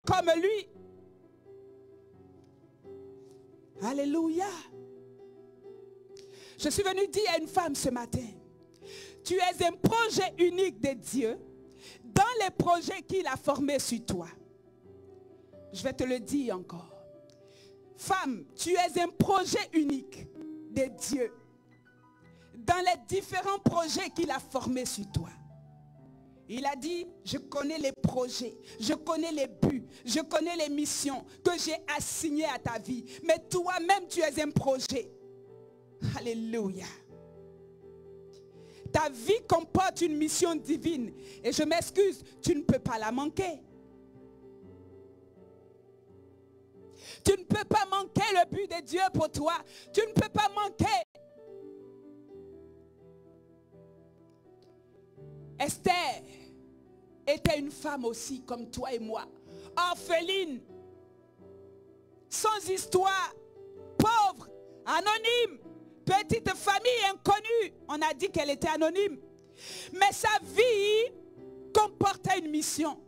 comme lui. Alléluia. Je suis venue dire à une femme ce matin, tu es un projet unique de Dieu dans les projets qu'il a formés sur toi. Je vais te le dire encore. Femme, tu es un projet unique de Dieu dans les différents projets qu'il a formés sur toi. Il a dit, je connais les projets, je connais les buts, je connais les missions que j'ai assignées à ta vie. Mais toi-même, tu es un projet. Alléluia. Ta vie comporte une mission divine. Et je m'excuse, tu ne peux pas la manquer. Tu ne peux pas manquer le but de Dieu pour toi. Tu ne peux pas manquer. Esther était une femme aussi comme toi et moi. Orpheline, sans histoire, pauvre, anonyme, petite famille inconnue. On a dit qu'elle était anonyme. Mais sa vie comportait une mission.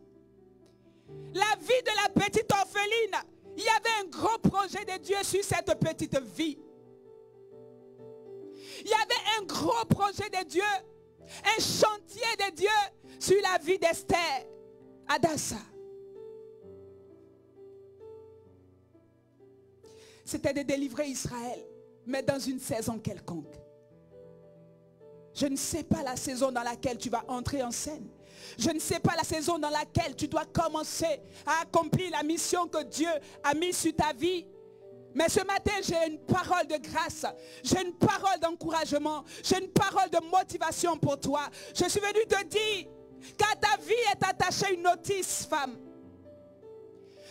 La vie de la petite orpheline, il y avait un gros projet de Dieu sur cette petite vie. Il y avait un gros projet de Dieu, un chantier de Dieu sur la vie d'Esther, Hadassah. C'était de délivrer Israël, mais dans une saison quelconque. Je ne sais pas la saison dans laquelle tu vas entrer en scène. Je ne sais pas la saison dans laquelle tu dois commencer à accomplir la mission que Dieu a mise sur ta vie. Mais ce matin, j'ai une parole de grâce. J'ai une parole d'encouragement. J'ai une parole de motivation pour toi. Je suis venue te dire qu'à ta vie est attachée une notice, femme.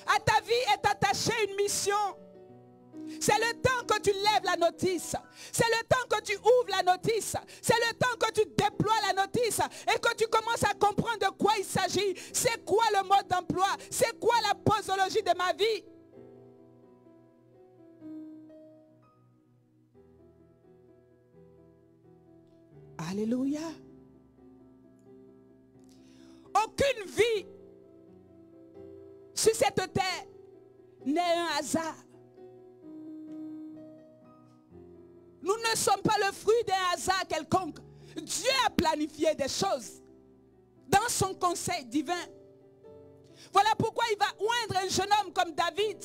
À ta vie est attachée une mission. C'est le temps que tu lèves la notice. C'est le temps que tu ouvres la notice. C'est le temps que tu déploies la notice et que tu commences à comprendre de quoi il s'agit. C'est quoi le mode d'emploi? C'est quoi la posologie de ma vie? Alléluia. Aucune vie sur cette terre n'est un hasard. Nous ne sommes pas le fruit d'un hasard quelconque. Dieu a planifié des choses dans son conseil divin. Voilà pourquoi il va oindre un jeune homme comme David.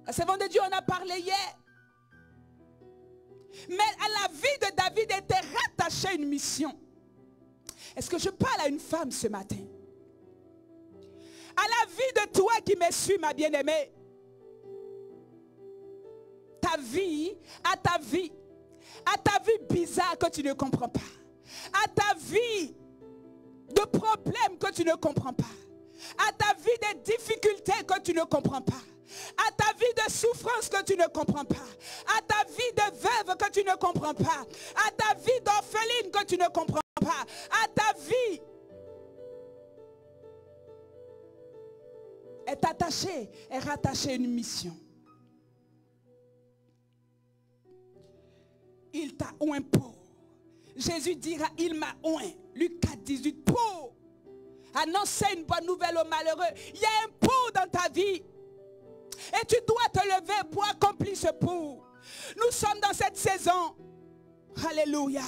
La servante de Dieu en a parlé hier. Mais à la vie de David était rattachée une mission. Est-ce que je parle à une femme ce matin? À la vie de toi qui me suis, ma bien-aimée. Ta vie à ta vie bizarre que tu ne comprends pas, à ta vie de problèmes que tu ne comprends pas, à ta vie de difficultés que tu ne comprends pas, à ta vie de souffrance que tu ne comprends pas, à ta vie de veuve que tu ne comprends pas, à ta vie d'orpheline que tu ne comprends pas, à ta vie est attachée, est rattachée à une mission. Il t'a oint pour. Jésus dira, il m'a oint. Luc 4, 18, pour annoncer une bonne nouvelle aux malheureux. Il y a un pour dans ta vie. Et tu dois te lever pour accomplir ce pour. Nous sommes dans cette saison. Alléluia.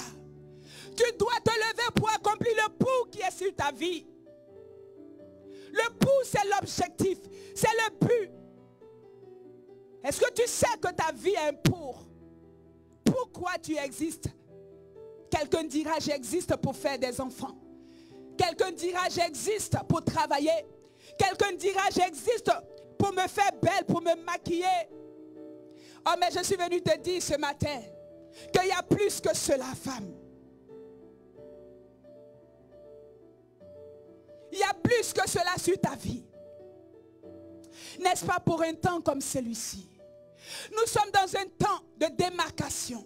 Tu dois te lever pour accomplir le pour qui est sur ta vie. Le pour, c'est l'objectif. C'est le but. Est-ce que tu sais que ta vie est un pour? Pourquoi tu existes? Quelqu'un dira, j'existe pour faire des enfants. Quelqu'un dira, j'existe pour travailler. Quelqu'un dira, j'existe pour me faire belle, pour me maquiller. Oh, mais je suis venue te dire ce matin qu'il y a plus que cela, femme. Il y a plus que cela sur ta vie. N'est-ce pas pour un temps comme celui-ci? Nous sommes dans un temps de démarcation.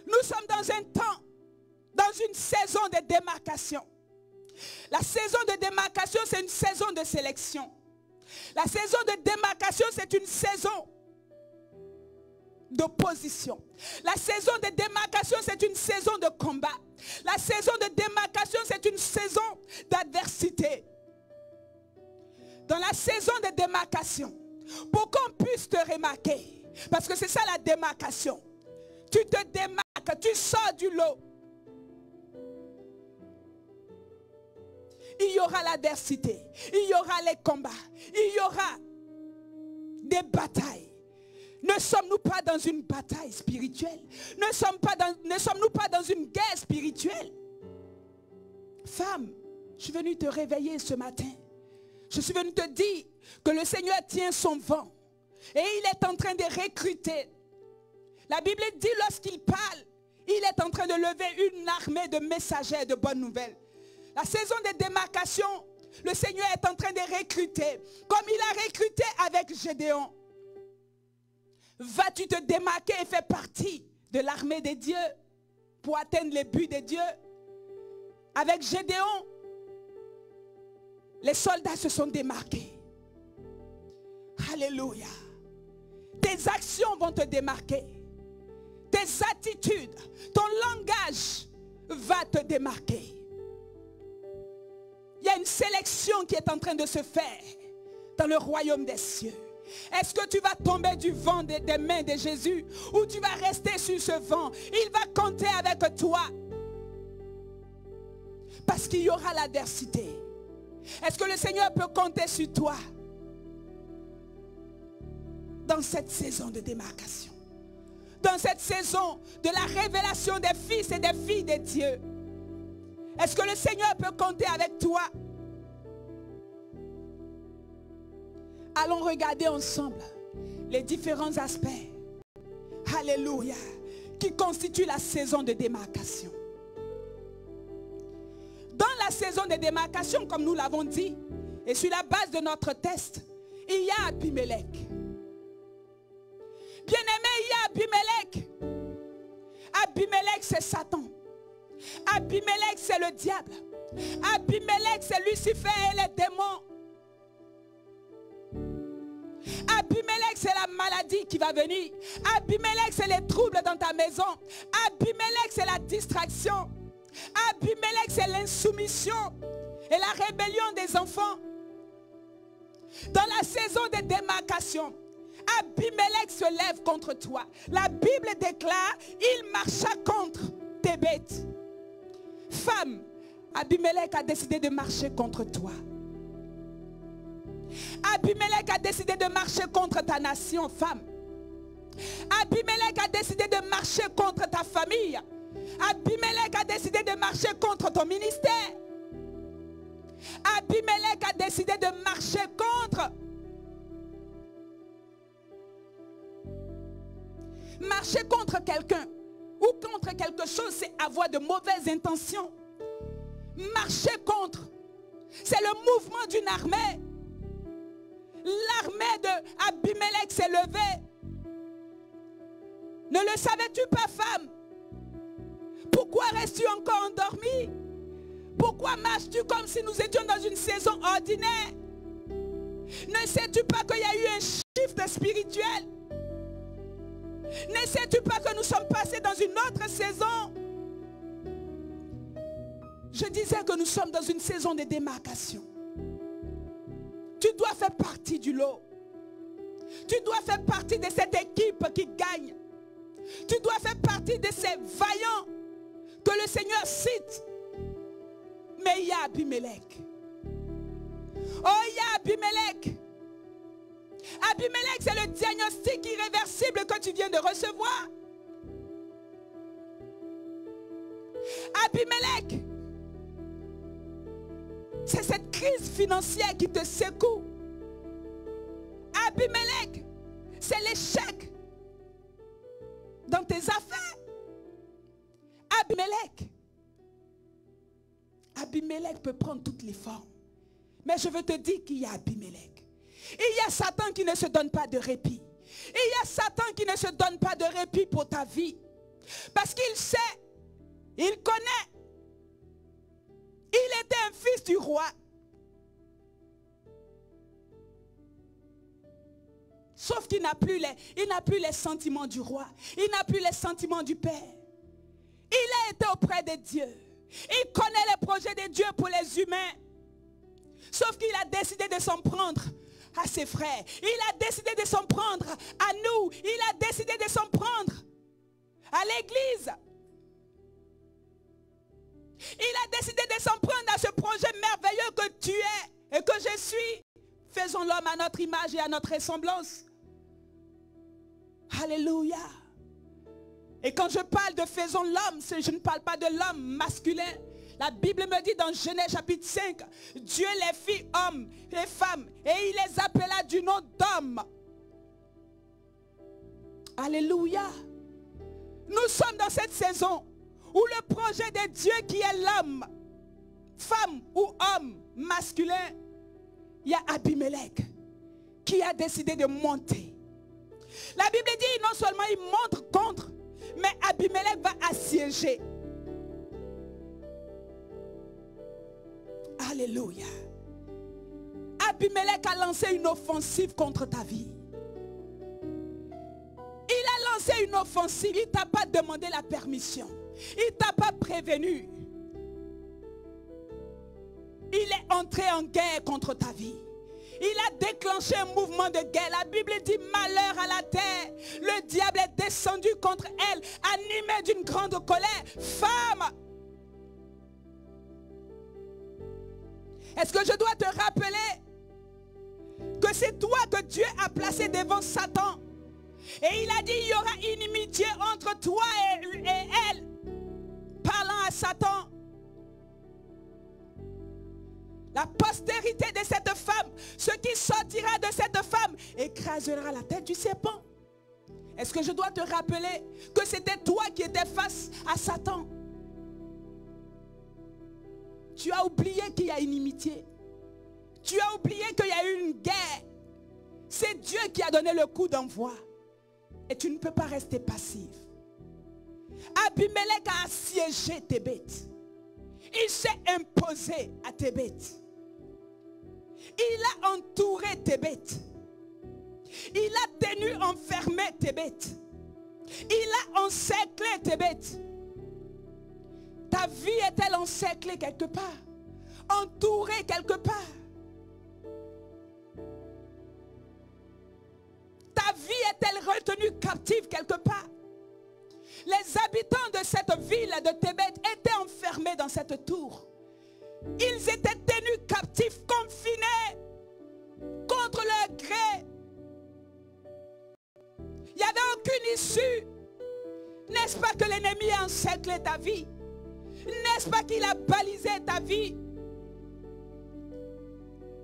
Nous sommes dans un temps, dans une saison de démarcation. La saison de démarcation, c'est une saison de sélection. La saison de démarcation, c'est une saison d'opposition. La saison de démarcation, c'est une saison de combat. La saison de démarcation, c'est une saison d'adversité. dans la saison de démarcation, pour qu'on puisse te remarquer, parce que c'est ça la démarcation. Tu te démarques, tu sors du lot. Il y aura l'adversité, il y aura les combats, il y aura des batailles. Ne sommes-nous pas dans une bataille spirituelle? Ne sommes-nous pas dans une guerre spirituelle? Femme, je suis venue te réveiller ce matin. Je suis venue te dire que le Seigneur tient son vent et il est en train de recruter. La Bible dit lorsqu'il parle, il est en train de lever une armée de messagers de bonnes nouvelles. La saison de démarcation, le Seigneur est en train de recruter, comme il a recruté avec Gédéon. Vas-tu te démarquer et faire partie de l'armée de Dieu pour atteindre les buts de Dieu? Avec Gédéon, les soldats se sont démarqués. Alléluia. Tes actions vont te démarquer. Tes attitudes, ton langage va te démarquer. Il y a une sélection qui est en train de se faire dans le royaume des cieux. Est-ce que tu vas tomber du vent des mains de Jésus ou tu vas rester sur ce vent? Il va compter avec toi. Parce qu'il y aura l'adversité. Est-ce que le Seigneur peut compter sur toi dans cette saison de démarcation? Dans cette saison de la révélation des fils et des filles de Dieu? Est-ce que le Seigneur peut compter avec toi? Allons regarder ensemble les différents aspects, alléluia, qui constituent la saison de démarcation. Dans la saison de démarcation, comme nous l'avons dit, et sur la base de notre test, il y a Abimelech. Bien-aimé, il y a Abimelech. Abimelech, c'est Satan. Abimelech, c'est le diable. Abimelech, c'est Lucifer et les démons. Abimelech, c'est la maladie qui va venir. Abimelech, c'est les troubles dans ta maison. Abimelech, c'est la distraction. Abimelech, c'est l'insoumission et la rébellion des enfants. Dans la saison de démarcation, Abimelech se lève contre toi. La Bible déclare, il marcha contre tes bêtes. Femme, Abimelech a décidé de marcher contre toi. Abimelech a décidé de marcher contre ta nation, femme. Abimelech a décidé de marcher contre ta famille. Abimelech a décidé de marcher contre ton ministère. Abimelech a décidé de marcher contre. Marcher contre quelqu'un ou contre quelque chose, c'est avoir de mauvaises intentions. Marcher contre, c'est le mouvement d'une armée. L'armée de Abimelech s'est levée. Ne le savais-tu pas, femme? Pourquoi restes-tu encore endormie? Pourquoi marches-tu comme si nous étions dans une saison ordinaire? Ne sais-tu pas qu'il y a eu un shift spirituel? Ne sais-tu pas que nous sommes passés dans une autre saison? Je disais que nous sommes dans une saison de démarcation. Tu dois faire partie du lot. Tu dois faire partie de cette équipe qui gagne. Tu dois faire partie de ces vaillants que le Seigneur cite. Mais il y a Abimelech. Oh, il y a Abimelech. Abimelech, c'est le diagnostic irréversible que tu viens de recevoir. Abimelech, c'est cette crise financière qui te secoue. Abimelech, c'est l'échec dans tes affaires. Abimelech peut prendre toutes les formes. Mais je veux te dire qu'il y a Abimelech. Il y a Satan qui ne se donne pas de répit. Il y a Satan qui ne se donne pas de répit pour ta vie. Parce qu'il sait, il connaît. Il était un fils du roi. Sauf qu'il n'a plus les sentiments du roi. Il n'a plus les sentiments du Père. Il a été auprès de Dieu. Il connaît les projets de Dieu pour les humains. Sauf qu'il a décidé de s'en prendre à ses frères. Il a décidé de s'en prendre à nous. Il a décidé de s'en prendre à l'église. Il a décidé de s'en prendre à ce projet merveilleux que tu es et que je suis. Faisons l'homme à notre image et à notre ressemblance. Alléluia. Et quand je parle de faisons l'homme, je ne parle pas de l'homme masculin. La Bible me dit dans Genèse chapitre 5, Dieu les fit hommes et femmes et il les appela du nom d'hommes. Alléluia. Nous sommes dans cette saison où le projet de Dieu qui est l'homme, femme ou homme masculin, il y a Abimelech qui a décidé de monter. La Bible dit non seulement il monte contre, mais Abimelech va assiéger. Alléluia. Abimelech a lancé une offensive contre ta vie. Il a lancé une offensive. Il ne t'a pas demandé la permission. Il ne t'a pas prévenu. Il est entré en guerre contre ta vie. Il a déclenché un mouvement de guerre. La Bible dit malheur à la terre. Le diable est descendu contre elle, animé d'une grande colère. Femme, est-ce que je dois te rappeler que c'est toi que Dieu a placé devant Satan? Et il a dit il y aura inimitié entre toi et elle. Parlant à Satan. La postérité de cette femme, ce qui sortira de cette femme, écrasera la tête du serpent. Est-ce que je dois te rappeler que c'était toi qui étais face à Satan? Tu as oublié qu'il y a une inimitié. Tu as oublié qu'il y a eu une guerre. C'est Dieu qui a donné le coup d'envoi. Et tu ne peux pas rester passif. Abimelech a assiégé Thébet. Il s'est imposé à Thébet. Il a entouré Thébet. Il a tenu enfermé Thébet. Il a encerclé Thébet. Ta vie est-elle encerclée quelque part? Entourée quelque part? Ta vie est-elle retenue captive quelque part? Les habitants de cette ville de Thébet étaient enfermés dans cette tour. Ils étaient tenus captifs, confinés, contre leur gré. Il n'y avait aucune issue. N'est-ce pas que l'ennemi a encerclé ta vie? N'est-ce pas qu'il a balisé ta vie?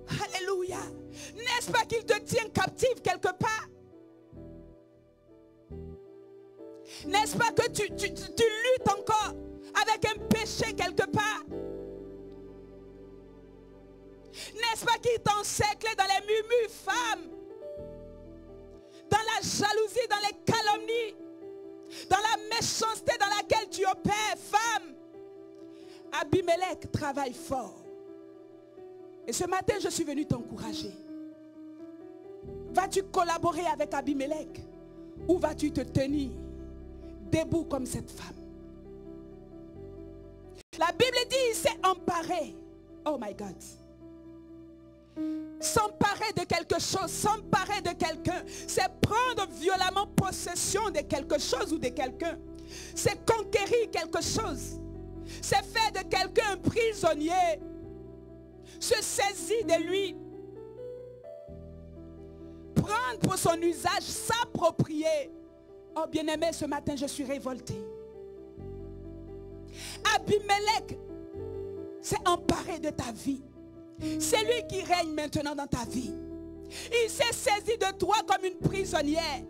Alléluia. N'est-ce pas qu'il te tient captif quelque part? N'est-ce pas que tu luttes encore avec un péché quelque part? N'est-ce pas qu'il t'encercle dans les murmures, femme? Dans la jalousie, dans les calomnies, dans la méchanceté dans laquelle tu opères, femme? Abimelech travaille fort. Et ce matin, je suis venu t'encourager. Vas-tu collaborer avec Abimelech ou vas-tu te tenir debout comme cette femme? La Bible dit il s'est emparé. Oh my God. S'emparer de quelque chose, s'emparer de quelqu'un, c'est prendre violemment possession de quelque chose ou de quelqu'un. C'est conquérir quelque chose. C'est faire de quelqu'un un prisonnier. Se saisir de lui. Prendre pour son usage, s'approprier. Oh bien-aimé, ce matin je suis révoltée. Abimelech s'est emparé de ta vie. C'est lui qui règne maintenant dans ta vie. Il s'est saisi de toi comme une prisonnière.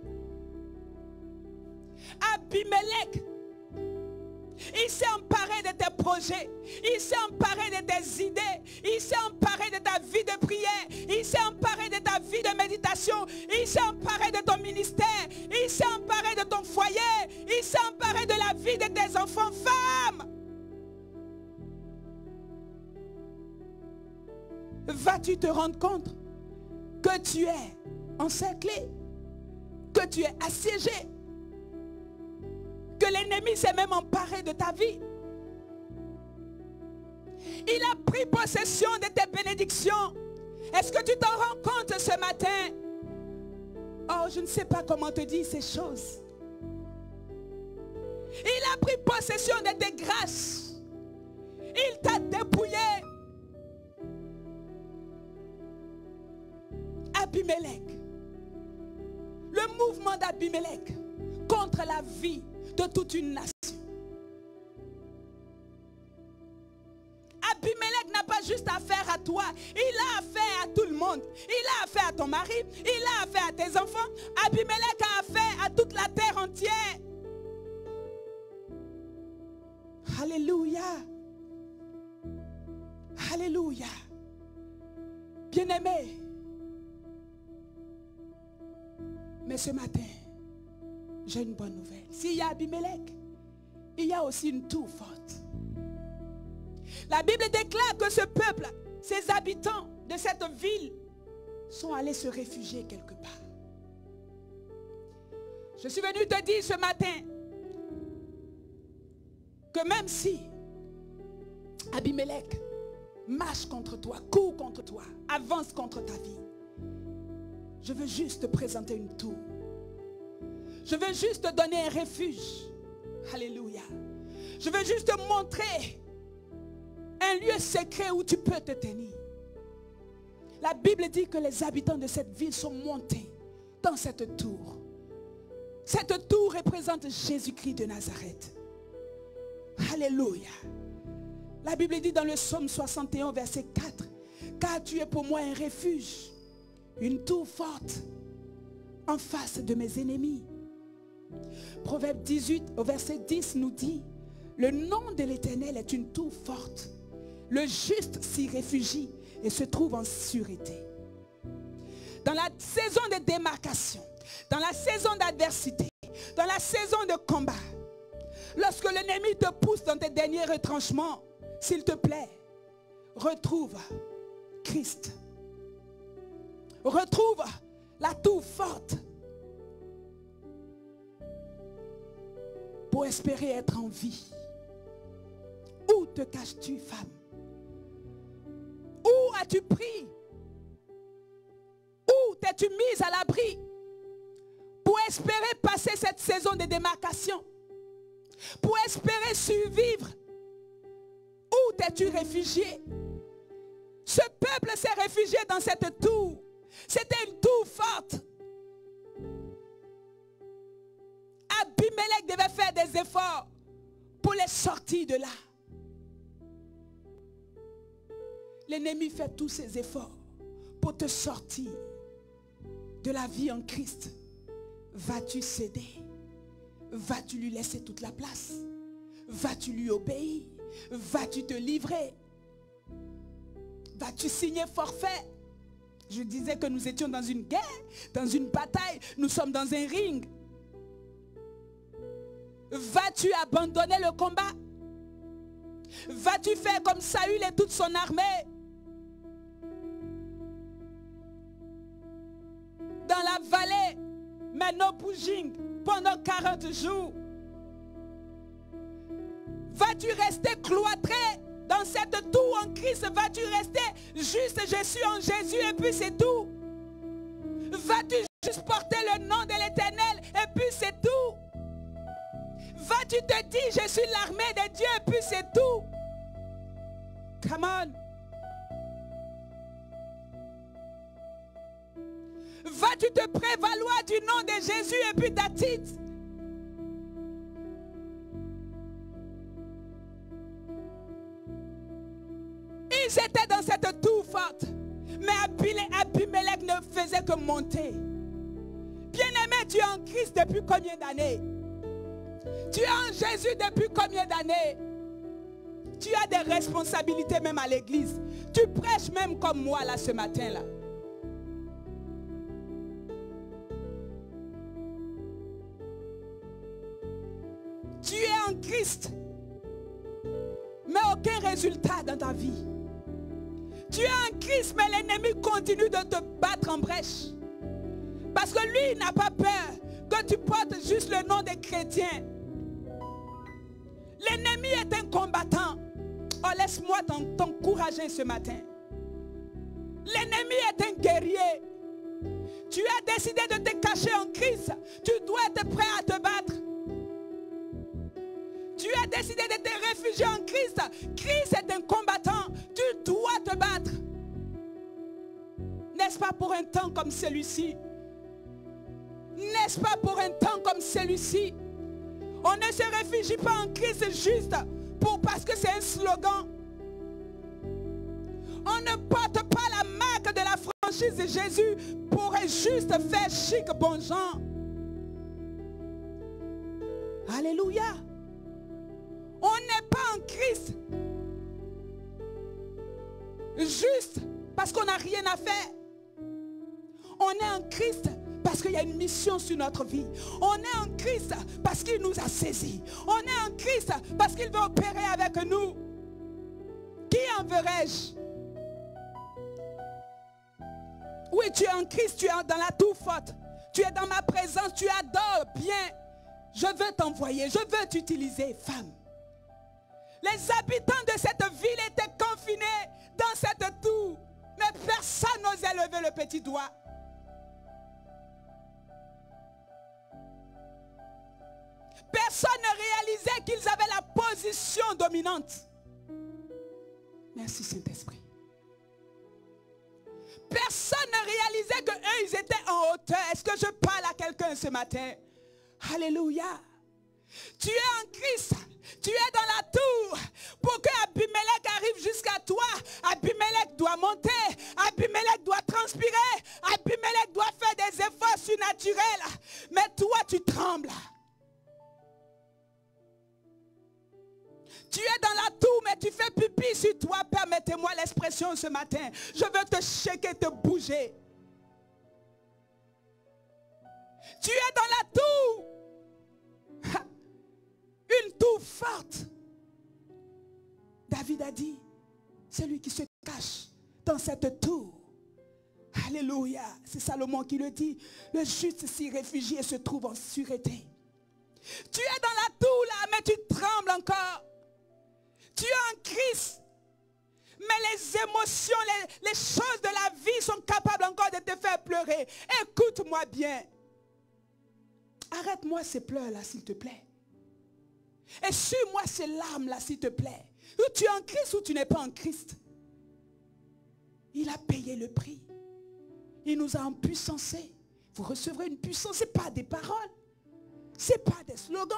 Abimelech, il s'est emparé de tes projets. Il s'est emparé de tes idées. Il s'est emparé de ta vie de prière. Il s'est emparé de ta vie de méditation. Il s'est emparé de ton ministère. Il s'est emparé de ton foyer. Il s'est emparé de la vie de tes enfants. Femme, vas-tu te rendre compte que tu es encerclé, que tu es assiégé, que l'ennemi s'est même emparé de ta vie? Il a pris possession de tes bénédictions. Est-ce que tu t'en rends compte ce matin? Oh, je ne sais pas comment te dire ces choses. Il a pris possession de tes grâces. Il t'a dépouillé. Abimelech, le mouvement d'Abimelech contre la vie de toute une nation. Abimelech n'a pas juste affaire à toi, il a affaire à tout le monde. Il a affaire à ton mari, il a affaire à tes enfants. Abimelech a affaire à toute la terre entière. Alléluia. Alléluia. Bien-aimé, mais ce matin, j'ai une bonne nouvelle. S'il y a Abimelech, il y a aussi une tour forte. La Bible déclare que ce peuple, ses habitants de cette ville, sont allés se réfugier quelque part. Je suis venu te dire ce matin que même si Abimelech marche contre toi, court contre toi, avance contre ta vie, je veux juste te présenter une tour. Je veux juste te donner un refuge. Alléluia. Je veux juste te montrer un lieu secret où tu peux te tenir. La Bible dit que les habitants de cette ville sont montés dans cette tour. Cette tour représente Jésus-Christ de Nazareth. Alléluia. La Bible dit dans le psaume 61 verset 4, car tu es pour moi un refuge, une tour forte en face de mes ennemis. Proverbe 18 au verset 10 nous dit, le nom de l'Éternel est une tour forte. Le juste s'y réfugie et se trouve en sûreté. Dans la saison de démarcation, dans la saison d'adversité, dans la saison de combat, lorsque l'ennemi te pousse dans tes derniers retranchements, s'il te plaît, retrouve Christ. Retrouve la tour forte pour espérer être en vie. Où te caches-tu, femme? Où as-tu pris? Où t'es-tu mise à l'abri pour espérer passer cette saison de démarcation? Pour espérer survivre? Où t'es-tu réfugié? Ce peuple s'est réfugié dans cette tour. C'était une tour forte. Abimelech devait faire des efforts pour les sortir de là. L'ennemi fait tous ses efforts pour te sortir de la vie en Christ. Vas-tu céder? Vas-tu lui laisser toute la place? Vas-tu lui obéir? Vas-tu te livrer? Vas-tu signer forfait? Je disais que nous étions dans une guerre, dans une bataille. Nous sommes dans un ring. Vas-tu abandonner le combat? Vas-tu faire comme Saül et toute son armée? Dans la vallée, Menopujing, pendant 40 jours. Vas-tu rester cloîtré dans cette tour en Christ? Vas-tu rester juste je suis en Jésus et puis c'est tout? Vas-tu juste porter le nom de l'Éternel et puis c'est tout? Vas-tu te dire je suis l'armée de Dieu et puis c'est tout? Come on. Vas-tu te prévaloir du nom de Jésus et puis that's it? Ils étaient dans cette tour forte. Mais Abimelech ne faisait que monter. Bien-aimé, tu es en Christ depuis combien d'années? Tu es en Jésus depuis combien d'années? Tu as des responsabilités même à l'église. Tu prêches même comme moi là ce matin là. Tu es en Christ, mais aucun résultat dans ta vie. Tu es en Christ, mais l'ennemi continue de te battre en brèche. Parce que lui n'a pas peur que tu portes juste le nom des chrétiens. L'ennemi est un combattant. Oh, laisse-moi t'encourager ce matin. L'ennemi est un guerrier. Tu as décidé de te cacher en Christ. Tu dois être prêt à te battre. Tu as décidé de te réfugier en Christ. Christ est un combattant. Tu dois te battre. N'est-ce pas pour un temps comme celui-ci? N'est-ce pas pour un temps comme celui-ci? On ne se réfugie pas en Christ juste parce que c'est un slogan. On ne porte pas la marque de la franchise de Jésus pour juste faire chic bon genre. Alléluia. On n'est pas en Christ juste parce qu'on n'a rien à faire. On est en Christ parce qu'il y a une mission sur notre vie. On est en Christ parce qu'il nous a saisis. On est en Christ parce qu'il veut opérer avec nous. Qui enverrai-je? Oui, tu es en Christ, tu es dans la tour forte. Tu es dans ma présence, tu adores bien. Je veux t'envoyer, je veux t'utiliser, femme. Les habitants de cette ville étaient confinés dans cette tour. Mais personne n'osait lever le petit doigt. Personne ne réalisait qu'ils avaient la position dominante. Merci Saint-Esprit. Personne ne réalisait qu'eux, ils étaient en hauteur. Est-ce que je parle à quelqu'un ce matin? Alléluia. Tu es en Christ. Tu es dans la tour. Pour que Abimelech arrive jusqu'à toi, Abimelech doit monter. Abimelech doit transpirer. Abimelech doit faire des efforts surnaturels. Mais toi, tu trembles. Tu es dans la tour, mais tu fais pipi sur toi. Permettez-moi l'expression ce matin. Je veux te shaker, te bouger. Tu es dans la tour. Une tour forte. David a dit, celui qui se cache dans cette tour. Alléluia. C'est Salomon qui le dit. Le juste s'y réfugie et se trouve en sûreté. Tu es dans la tour là, mais tu trembles encore. Tu es en Christ. Mais les émotions, les choses de la vie sont capables encore de te faire pleurer. Écoute-moi bien. Arrête-moi ces pleurs là, s'il te plaît. Et suis-moi ces larmes là, s'il te plaît. Ou tu es en Christ ou tu n'es pas en Christ. Il a payé le prix. Il nous a empuissancés. Vous recevrez une puissance. Ce n'est pas des paroles. Ce n'est pas des slogans.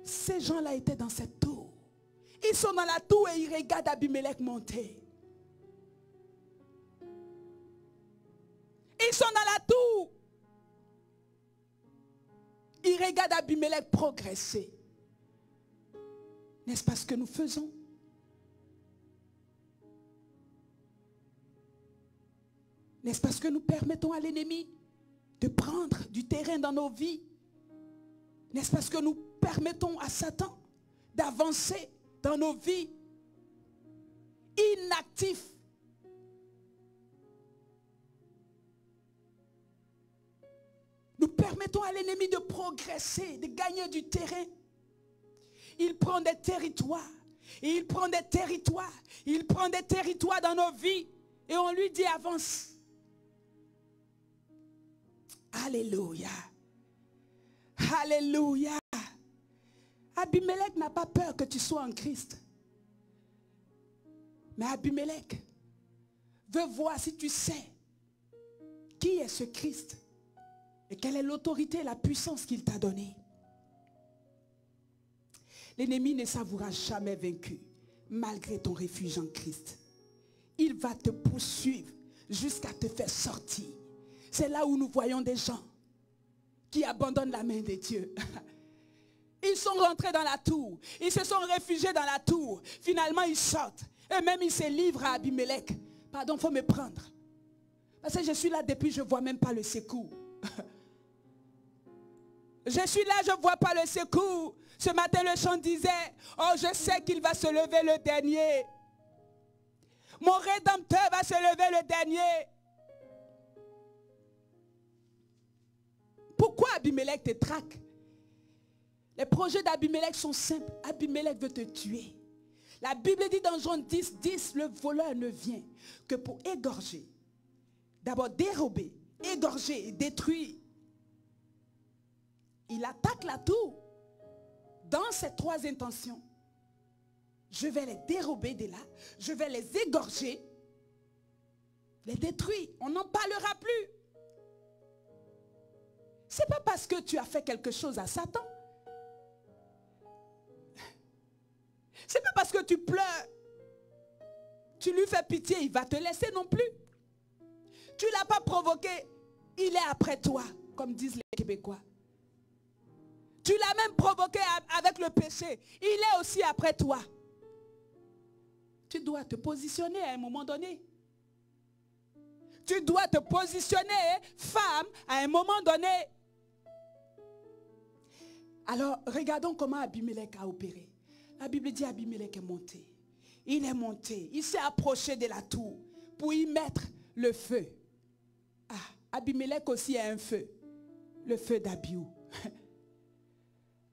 Ces gens-là étaient dans cette tour. Ils sont dans la tour et ils regardent Abimelech monter. Ils sont dans la tour. Ils regardent Abimelech progresser. N'est-ce pas ce que nous faisons? N'est-ce pas ce que nous permettons à l'ennemi de prendre du terrain dans nos vies? N'est-ce pas ce que nous permettons à Satan d'avancer dans nos vies inactifs? Nous permettons à l'ennemi de progresser, de gagner du terrain. Il prend des territoires. Et il prend des territoires. Il prend des territoires dans nos vies. Et on lui dit avance. Alléluia. Alléluia. Abimelech n'a pas peur que tu sois en Christ. Mais Abimelech veut voir si tu sais qui est ce Christ. Et quelle est l'autorité et la puissance qu'il t'a donnée. L'ennemi ne s'avouera jamais vaincu, malgré ton refuge en Christ. Il va te poursuivre jusqu'à te faire sortir. C'est là où nous voyons des gens qui abandonnent la main de Dieu. Ils sont rentrés dans la tour. Ils se sont réfugiés dans la tour. Finalement, ils sortent. Et même ils se livrent à Abimelech. Pardon, il faut me prendre. Parce que je suis là depuis, je ne vois même pas le secours. Je suis là, je ne vois pas le secours. Ce matin, le chant disait, oh, je sais qu'il va se lever le dernier. Mon Rédempteur va se lever le dernier. Pourquoi Abimelech te traque? Les projets d'Abimelech sont simples. Abimelech veut te tuer. La Bible dit dans Jean 10, 10, le voleur ne vient que pour égorger. D'abord dérober, égorger et détruire. Il attaque la tour. Dans ces trois intentions, je vais les dérober de là, je vais les égorger, les détruire. On n'en parlera plus. Ce n'est pas parce que tu as fait quelque chose à Satan. Ce n'est pas parce que tu pleures, tu lui fais pitié, il va te laisser non plus. Tu ne l'as pas provoqué, il est après toi, comme disent les Québécois. Tu l'as même provoqué avec le péché, il est aussi après toi. Tu dois te positionner à un moment donné. Tu dois te positionner, femme, à un moment donné. Alors, regardons comment Abimelech a opéré. La Bible dit Abimelech est monté. Il est monté. Il s'est approché de la tour pour y mettre le feu. Ah, Abimelech aussi a un feu. Le feu d'Abiou.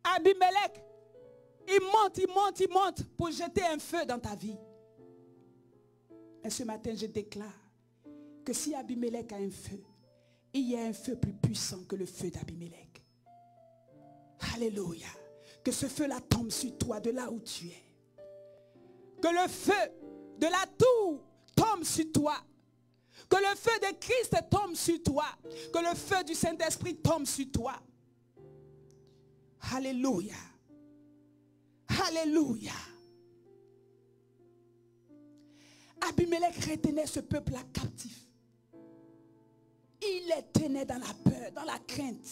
Abimelech, il monte pour jeter un feu dans ta vie. Et ce matin, je déclare que si Abimelech a un feu, il y a un feu plus puissant que le feu d'Abimelech. Alléluia. Que ce feu-là tombe sur toi de là où tu es. Que le feu de la tour tombe sur toi. Que le feu de Christ tombe sur toi. Que le feu du Saint-Esprit tombe sur toi. Alléluia. Alléluia. Abimelech retenait ce peuple-là captif. Il les tenait dans la peur, dans la crainte.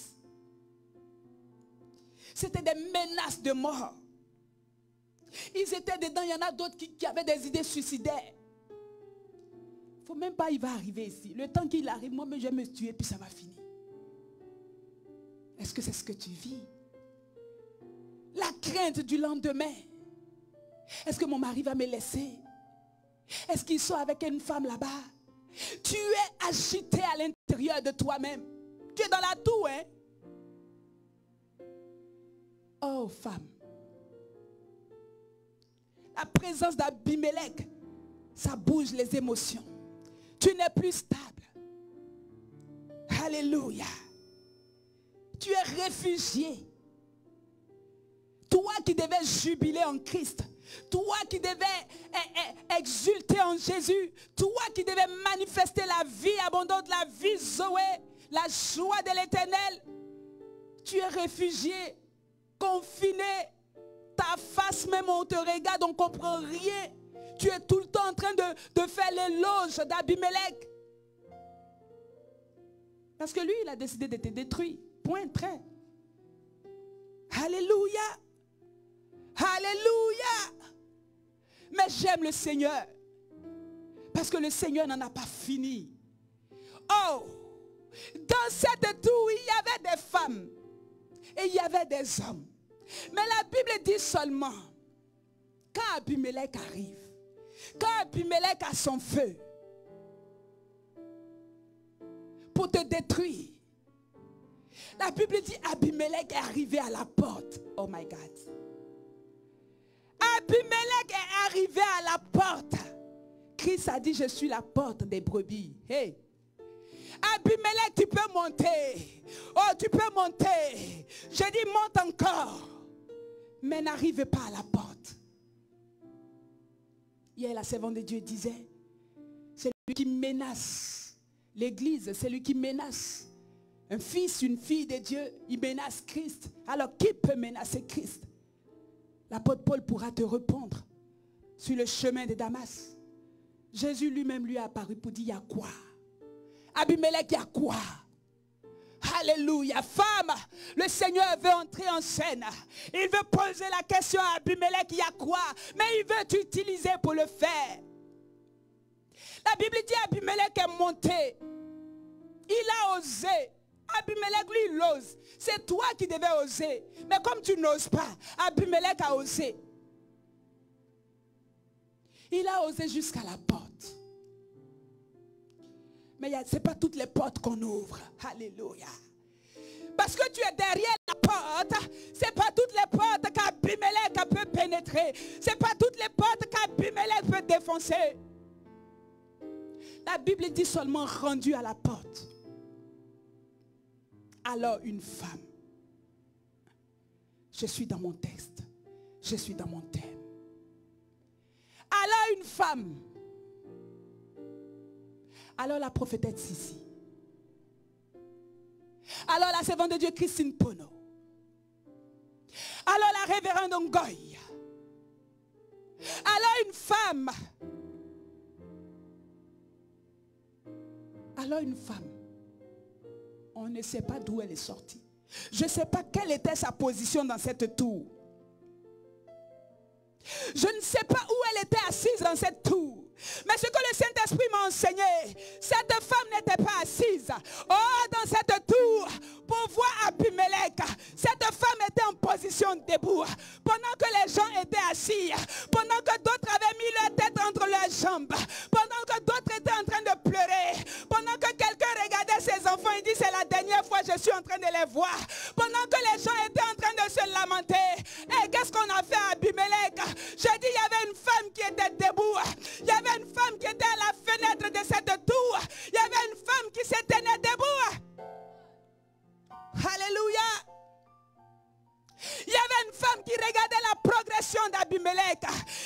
C'était des menaces de mort. Ils étaient dedans, il y en a d'autres qui avaient des idées suicidaires. Il ne faut même pas, il va arriver ici. Le temps qu'il arrive, moi, je vais me tuer, puis ça va finir. Est-ce que c'est ce que tu vis? La crainte du lendemain. Est-ce que mon mari va me laisser? Est-ce qu'il sort avec une femme là-bas? Tu es agité à l'intérieur de toi-même. Tu es dans la tour, hein? Oh, femme. La présence d'Abimelech, ça bouge les émotions. Tu n'es plus stable. Alléluia. Tu es réfugié. Toi qui devais jubiler en Christ. Toi qui devais exulter en Jésus. Toi qui devais manifester la vie abondante, la vie Zoé, la joie de l'Éternel. Tu es réfugié, confiné. Ta face même, on te regarde, on ne comprend rien. Tu es tout le temps en train de faire l'éloge d'Abimelech. Parce que lui, il a décidé de te détruire. Point, trait. Alléluia. Alléluia. Mais j'aime le Seigneur. Parce que le Seigneur n'en a pas fini. Oh, dans cette tour, il y avait des femmes. Et il y avait des hommes. Mais la Bible dit seulement, quand Abimelech arrive, quand Abimelech a son feu pour te détruire, la Bible dit Abimelech est arrivé à la porte. Oh my God. Abimelech est arrivé à la porte. Christ a dit, je suis la porte des brebis. Hey. Abimelech, tu peux monter. Oh, tu peux monter. Je dis, monte encore. Mais n'arrive pas à la porte. Hier, la servante de Dieu disait, c'est lui qui menace l'église, c'est lui qui menace un fils, une fille de Dieu, il menace Christ. Alors, qui peut menacer Christ? L'apôtre Paul pourra te répondre sur le chemin de Damas. Jésus lui-même lui a apparu pour dire, il y a quoi? Abimelech, il y a quoi? Alléluia. Femme, le Seigneur veut entrer en scène. Il veut poser la question à Abimelech, il y a quoi? Mais il veut t'utiliser pour le faire. La Bible dit Abimelech est monté. Il a osé. Abimelech, lui, il ose. C'est toi qui devais oser. Mais comme tu n'oses pas, Abimelech a osé. Il a osé jusqu'à la porte. Mais ce n'est pas toutes les portes qu'on ouvre. Alléluia. Parce que tu es derrière la porte. Ce n'est pas toutes les portes qu'Abimelech peut pénétrer. Ce n'est pas toutes les portes qu'Abimelech peut défoncer. La Bible dit seulement rendu à la porte. Alors une femme. Je suis dans mon texte. Je suis dans mon thème. Alors une femme. Alors la prophétesse ici. Alors la servante de Dieu Christine Pono. Alors la révérende Ngoy. Alors une femme. Alors une femme. On ne sait pas d'où elle est sortie. Je ne sais pas quelle était sa position dans cette tour. Je ne sais pas où elle était assise dans cette tour. Mais ce que le Saint-Esprit m'a enseigné, cette femme n'était pas assise. Oh, dans cette tour, pour voir Abimelech, cette femme était en position debout. Pendant que les gens étaient assis, pendant que d'autres avaient mis leur tête entre leurs jambes, pendant que d'autres étaient en train de pleurer, pendant que quelqu'un regardait ses enfants et dit c'est la dernière fois que je suis en train de les voir, pendant que les gens étaient en train de se lamenter. Et qu'est-ce qu'on a fait à Abimelech? J'ai dit il y avait une femme qui était debout. Il y avait une femme qui était à la fenêtre de cette tour. Il y avait une femme qui se tenait debout. Alléluia. Il y avait une femme qui regardait la progression d'Abimelech.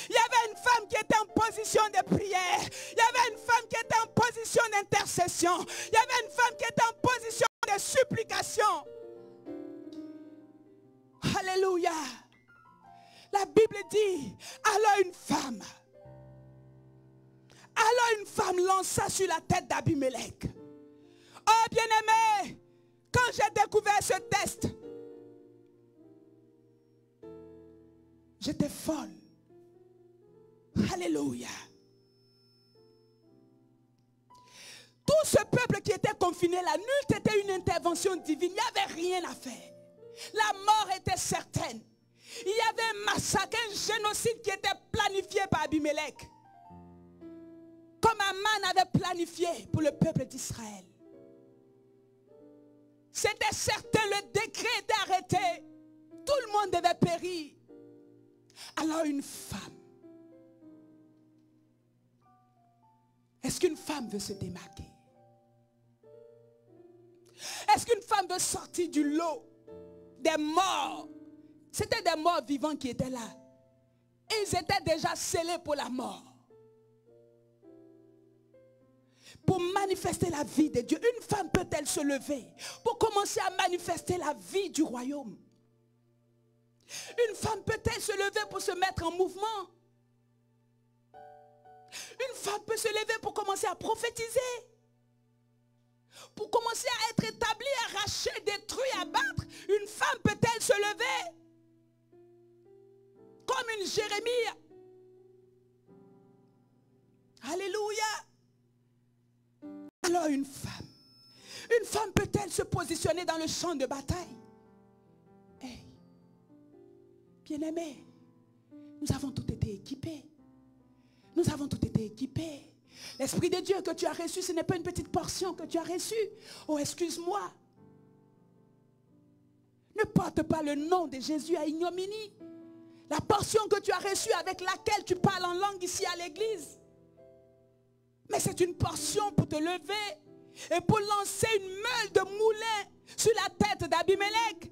Il y avait une femme qui était en position de prière. Il y avait une femme qui était en position d'intercession. Il y avait une femme qui était en position de supplication. Alléluia. La Bible dit, alors une femme lança sur la tête d'Abimelech. Oh bien-aimé, quand j'ai découvert ce test, j'étais folle. Alléluia. Tout ce peuple qui était confiné là, nul était une intervention divine. Il n'y avait rien à faire. La mort était certaine. Il y avait un massacre, un génocide qui était planifié par Abimelech. Comme Aman avait planifié pour le peuple d'Israël. C'était certain, le décret était arrêté. Tout le monde devait périr. Alors une femme. Est-ce qu'une femme veut se démarquer? Est-ce qu'une femme veut sortir du lot des morts? C'était des morts vivants qui étaient là. Et ils étaient déjà scellés pour la mort. Pour manifester la vie de Dieu, une femme peut-elle se lever pour commencer à manifester la vie du royaume? Une femme peut-elle se lever pour se mettre en mouvement? Une femme peut se lever pour commencer à prophétiser. Pour commencer à être établie, arrachée, détruite, abattre. Une femme peut-elle se lever? Comme une Jérémie. Alléluia. Alors une femme peut-elle se positionner dans le champ de bataille? Hey, bien-aimés, nous avons tous été équipés. Nous avons tous été équipés. L'Esprit de Dieu que tu as reçu, ce n'est pas une petite portion que tu as reçue. Oh, excuse-moi. Ne porte pas le nom de Jésus à ignominie. La portion que tu as reçue avec laquelle tu parles en langue ici à l'église. Mais c'est une portion pour te lever et pour lancer une meule de moulin sur la tête d'Abimelech.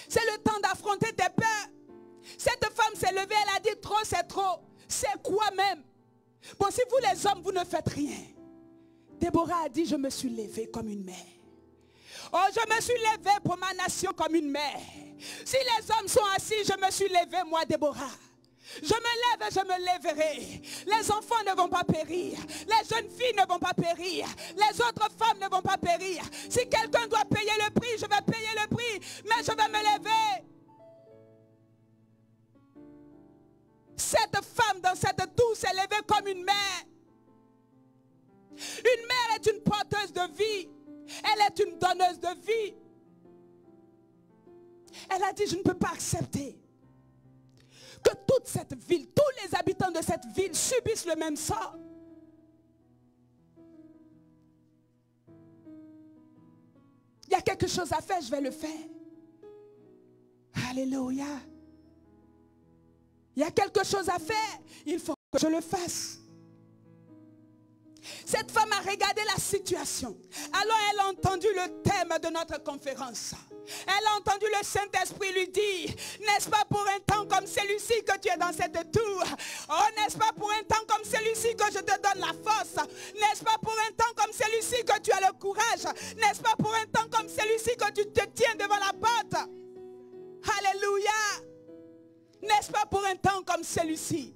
C'est le temps d'affronter tes peurs. Cette femme s'est levée, elle a dit trop, c'est trop. C'est quoi même? Bon, si vous les hommes, vous ne faites rien. Déborah a dit, je me suis levée comme une mère. Oh, je me suis levée pour ma nation comme une mère. Si les hommes sont assis, je me suis levée, moi, Déborah. Je me lève et je me lèverai. Les enfants ne vont pas périr. Les jeunes filles ne vont pas périr. Les autres femmes ne vont pas périr. Si quelqu'un doit payer le prix, je vais payer le prix. Mais je vais me lever. Cette femme dans cette tour s'est levée comme une mère. Une mère est une porteuse de vie. Elle est une donneuse de vie. Elle a dit, je ne peux pas accepter que toute cette ville, tous les habitants de cette ville subissent le même sort. a quelque chose à faire, je vais le faire. Alléluia. Il y a quelque chose à faire, il faut que je le fasse. Cette femme a regardé la situation. Alors elle a entendu le thème de notre conférence. Elle a entendu le Saint-Esprit lui dire, n'est-ce pas pour un temps comme celui-ci que tu es dans cette tour? Oh, n'est-ce pas pour un temps comme celui-ci que je te donne la force? N'est-ce pas pour un temps comme celui-ci que tu as le courage? N'est-ce pas pour un temps comme celui-ci que tu te tiens devant la porte? Alléluia. N'est-ce pas pour un temps comme celui-ci?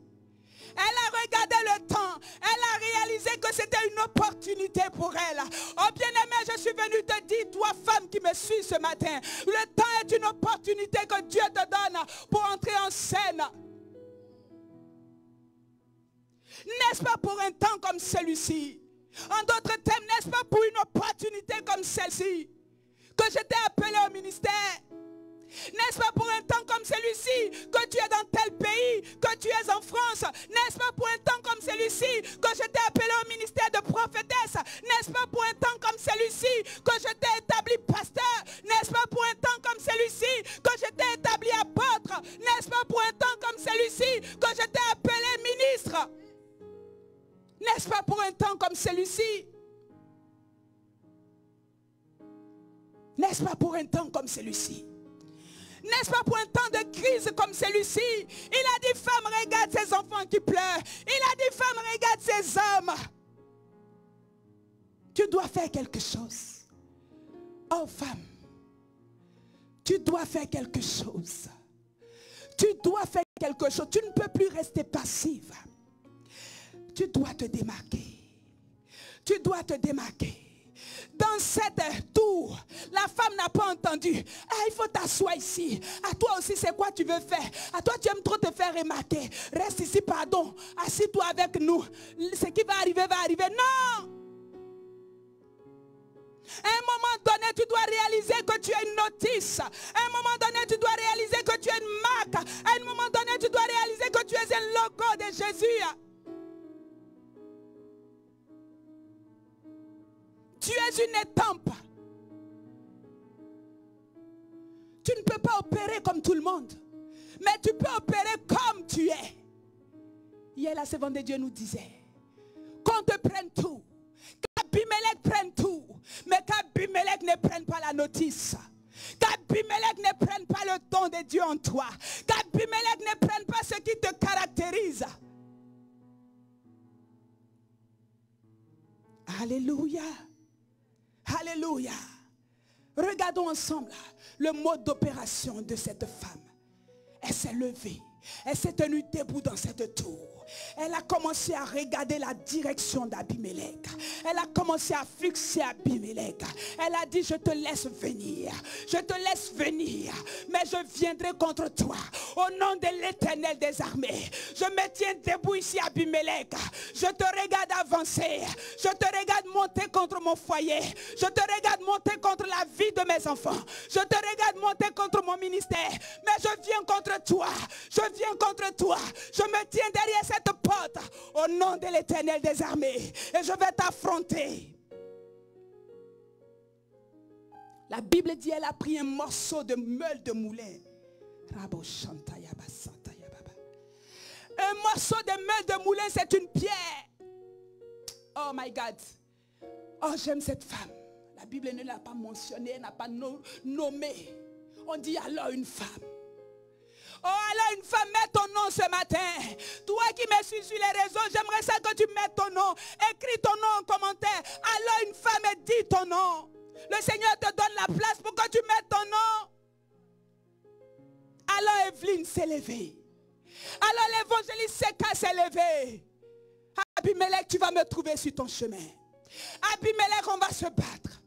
Elle a regardé le temps. Elle a réalisé que c'était une opportunité pour elle. Oh bien-aimé, je suis venu te dire, toi femme qui me suis ce matin, le temps est une opportunité que Dieu te donne pour entrer en scène. N'est-ce pas pour un temps comme celui-ci? En d'autres termes, n'est-ce pas pour une opportunité comme celle-ci que je t'ai appelé au ministère? N'est-ce pas pour un temps comme celui-ci que tu es dans tel pays, que tu es en France? N'est-ce pas pour un temps comme celui-ci que je t'ai appelé au ministère de prophétesse? N'est-ce pas pour un temps comme celui-ci que je t'ai établi pasteur? N'est-ce pas pour un temps comme celui-ci que je t'ai établi apôtre? N'est-ce pas pour un temps comme celui-ci que je t'ai appelé ministre? N'est-ce pas pour un temps comme celui-ci? N'est-ce pas pour un temps comme celui-ci? N'est-ce pas pour un temps de crise comme celui-ci? Il a dit, femme, regarde ses enfants qui pleurent. Il a dit, femme, regarde ses hommes. Tu dois faire quelque chose. Oh, femme, tu dois faire quelque chose. Tu dois faire quelque chose. Tu ne peux plus rester passive. Tu dois te démarquer. Tu dois te démarquer. Dans cette tour, la femme n'a pas entendu. Ah, il faut t'asseoir ici. À toi aussi, c'est quoi tu veux faire? À toi, tu aimes trop te faire remarquer. Reste ici, pardon. Assis-toi avec nous. Ce qui va arriver, va arriver. Non! À un moment donné, tu dois réaliser que tu es une notice. À un moment donné, tu dois réaliser que tu es une marque. À un moment donné, tu dois réaliser que tu es un logo de Jésus. Tu es une étampe. Tu ne peux pas opérer comme tout le monde. Mais tu peux opérer comme tu es. Hier, la servante de Dieu nous disait qu'on te prenne tout. Qu'Abimelech prenne tout. Mais qu'Abimelech ne prenne pas la notice. Qu'Abimelech ne prenne pas le don de Dieu en toi. Qu'Abimelech ne prenne pas ce qui te caractérise. Alléluia. Alléluia. Regardons ensemble le mode d'opération de cette femme. Elle s'est levée. Elle s'est tenue debout dans cette tour. Elle a commencé à regarder la direction d'Abimelech. Elle a commencé à fixer Abimelech. Elle a dit, je te laisse venir. Je te laisse venir. Mais je viendrai contre toi. Au nom de l'Éternel des armées. Je me tiens debout ici, Abimelech. Je te regarde avancer. Je te regarde monter contre mon foyer. Je te regarde monter contre la vie de mes enfants. Je te regarde monter contre mon ministère. Mais je viens contre toi. Je viens contre toi. Je me tiens derrière cette porte au nom de l'Éternel des armées et je vais t'affronter. La Bible dit elle a pris un morceau de meule de moulin. Un morceau de meule de moulin, c'est une pierre. Oh my God. Oh, j'aime cette femme. La Bible ne l'a pas mentionnée, elle n'a pas nommé. On dit alors une femme. Oh, alors une femme, mets ton nom ce matin. Toi qui me suis sur les réseaux, j'aimerais ça que tu mettes ton nom. Écris ton nom en commentaire. Alors une femme, et dis ton nom. Le Seigneur te donne la place pour que tu mettes ton nom. Alors Evelyne s'est levée. Alors l'évangéliste Seka s'est levé. Abimelech, tu vas me trouver sur ton chemin. Abimelech, on va se battre.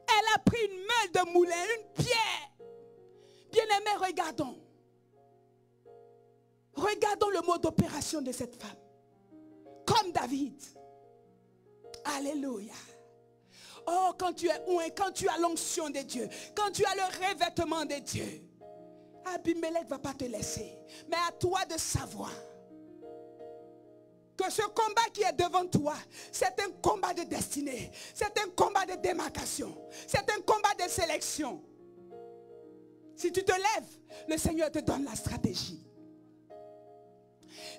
Elle a pris une meule de moulin, une pierre. Bien-aimés, regardons. Regardons le mode d'opération de cette femme. Comme David. Alléluia. Oh, quand tu es oué, quand tu as l'onction de Dieu, quand tu as le revêtement de Dieu, Abimelech ne va pas te laisser. Mais à toi de savoir que que ce combat qui est devant toi, c'est un combat de destinée. C'est un combat de démarcation. C'est un combat de sélection. Si tu te lèves, le Seigneur te donne la stratégie.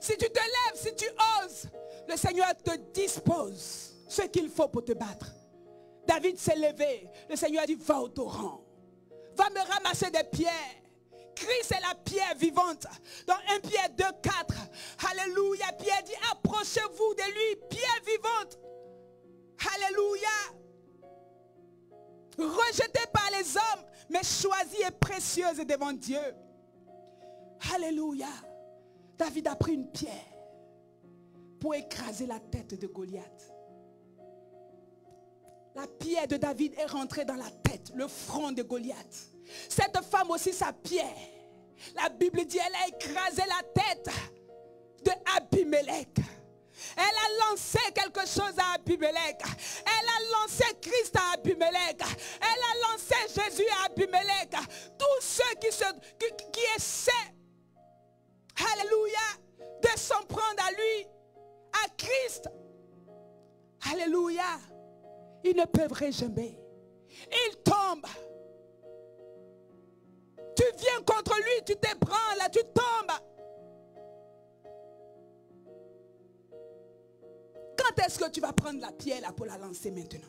Si tu te lèves, si tu oses, le Seigneur te dispose ce qu'il faut pour te battre. David s'est levé. Le Seigneur a dit, va au torrent. Va me ramasser des pierres. Christ est la pierre vivante. Dans 1 Pierre 2, 4. Alléluia. Pierre dit, approchez-vous de lui, pierre vivante. Alléluia. Rejetée par les hommes, mais choisie et précieuse devant Dieu. Alléluia. David a pris une pierre pour écraser la tête de Goliath. La pierre de David est rentrée dans la tête, le front de Goliath. Cette femme aussi, sa pierre, la Bible dit, elle a écrasé la tête de Abimelech. Elle a lancé quelque chose à Abimelech. Elle a lancé Christ à Abimelech. Elle a lancé Jésus à Abimelech. Tous ceux qui essaient, alléluia, de s'en prendre à lui, à Christ, alléluia, ils ne peuvent jamais. Ils tombent. Tu viens contre lui, tu t'ébranles, tu tombes. Quand est-ce que tu vas prendre la pierre là pour la lancer maintenant?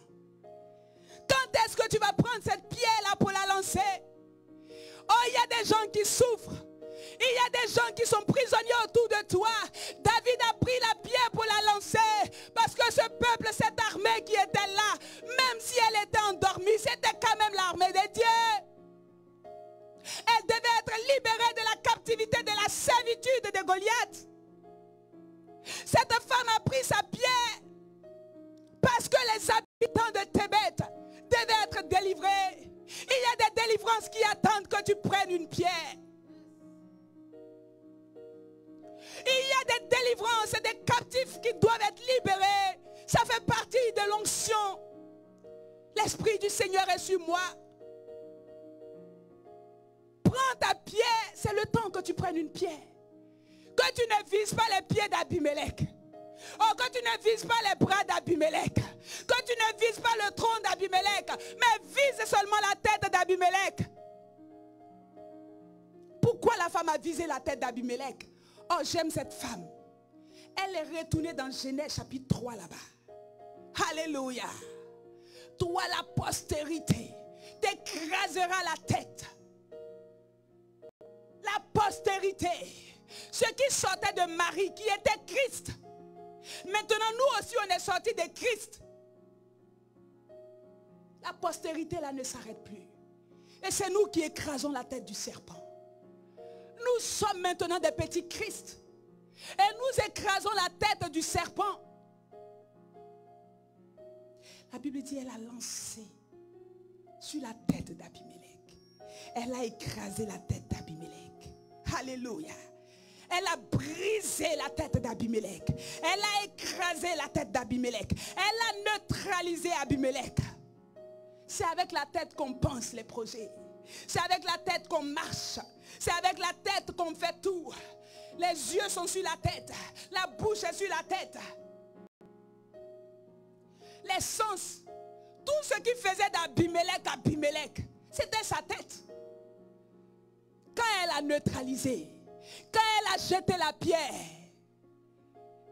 Quand est-ce que tu vas prendre cette pierre là pour la lancer? Oh, il y a des gens qui souffrent. Il y a des gens qui sont prisonniers autour de toi. David a pris la pierre pour la lancer. Parce que ce peuple, cette armée qui était là, même si elle était endormie, c'était quand même l'armée de Dieu. Elle devait être libérée de la captivité, de la servitude de Goliath. Cette femme a pris sa pierre parce que les habitants de Thébet devaient être délivrés. Il y a des délivrances qui attendent que tu prennes une pierre. Il y a des délivrances et des captifs qui doivent être libérés. Ça fait partie de l'onction. L'Esprit du Seigneur est sur moi. Prends ta pierre, c'est le temps que tu prennes une pierre. Que tu ne vises pas les pieds d'Abimelech. Oh, que tu ne vises pas les bras d'Abimelech. Que tu ne vises pas le tronc d'Abimelech. Mais vise seulement la tête d'Abimelech. Pourquoi la femme a visé la tête d'Abimelech? Oh, j'aime cette femme. Elle est retournée dans Genèse chapitre 3 là-bas. Alléluia. Toi, la postérité t'écrasera la tête. La postérité. Ce qui sortait de Marie, qui était Christ. Maintenant, nous aussi, on est sortis de Christ. La postérité, là, ne s'arrête plus. Et c'est nous qui écrasons la tête du serpent. Nous sommes maintenant des petits Christ. Et nous écrasons la tête du serpent. La Bible dit, elle a lancé sur la tête d'Abimelech. Elle a écrasé la tête d'Abimelech. Alléluia. Elle a brisé la tête d'Abimelech. Elle a écrasé la tête d'Abimelech. Elle a neutralisé Abimelech. C'est avec la tête qu'on pense les projets. C'est avec la tête qu'on marche. C'est avec la tête qu'on fait tout. Les yeux sont sur la tête. La bouche est sur la tête. Les sens. Tout ce qui faisait d'Abimelech, c'était sa tête. Quand elle a neutralisé, quand elle a jeté la pierre,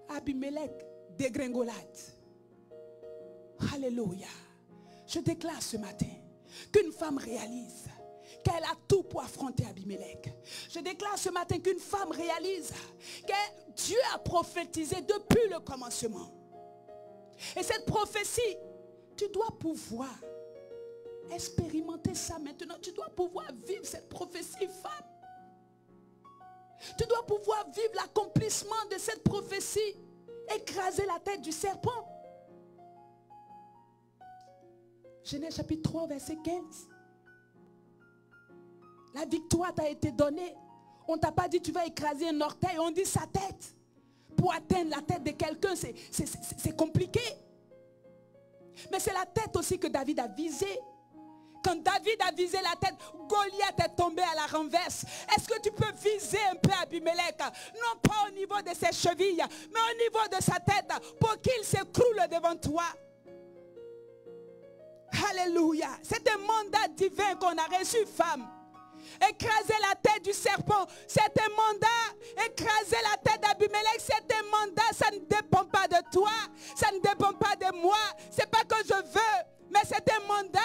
Abimelech dégringolade. Alléluia. Je déclare ce matin qu'une femme réalise qu'elle a tout pour affronter Abimelech. Je déclare ce matin qu'une femme réalise que Dieu a prophétisé depuis le commencement. Et cette prophétie, tu dois pouvoir expérimenter ça maintenant. Tu dois pouvoir vivre cette prophétie, femme. Tu dois pouvoir vivre l'accomplissement de cette prophétie. Écraser la tête du serpent. Genèse chapitre 3, verset 15. La victoire t'a été donnée. On ne t'a pas dit tu vas écraser un orteil. On dit sa tête. Pour atteindre la tête de quelqu'un, c'est compliqué. Mais c'est la tête aussi que David a visée. Quand David a visé la tête, Goliath est tombé à la renverse. Est-ce que tu peux viser un peu Abimelech? Non pas au niveau de ses chevilles, mais au niveau de sa tête, pour qu'il s'écroule devant toi. Alléluia. C'est un mandat divin qu'on a reçu, femme. Écraser la tête du serpent, c'est un mandat. Écraser la tête d'Abimelech, c'est un mandat. Ça ne dépend pas de toi, ça ne dépend pas de moi. C'est pas que je veux, mais c'est un mandat.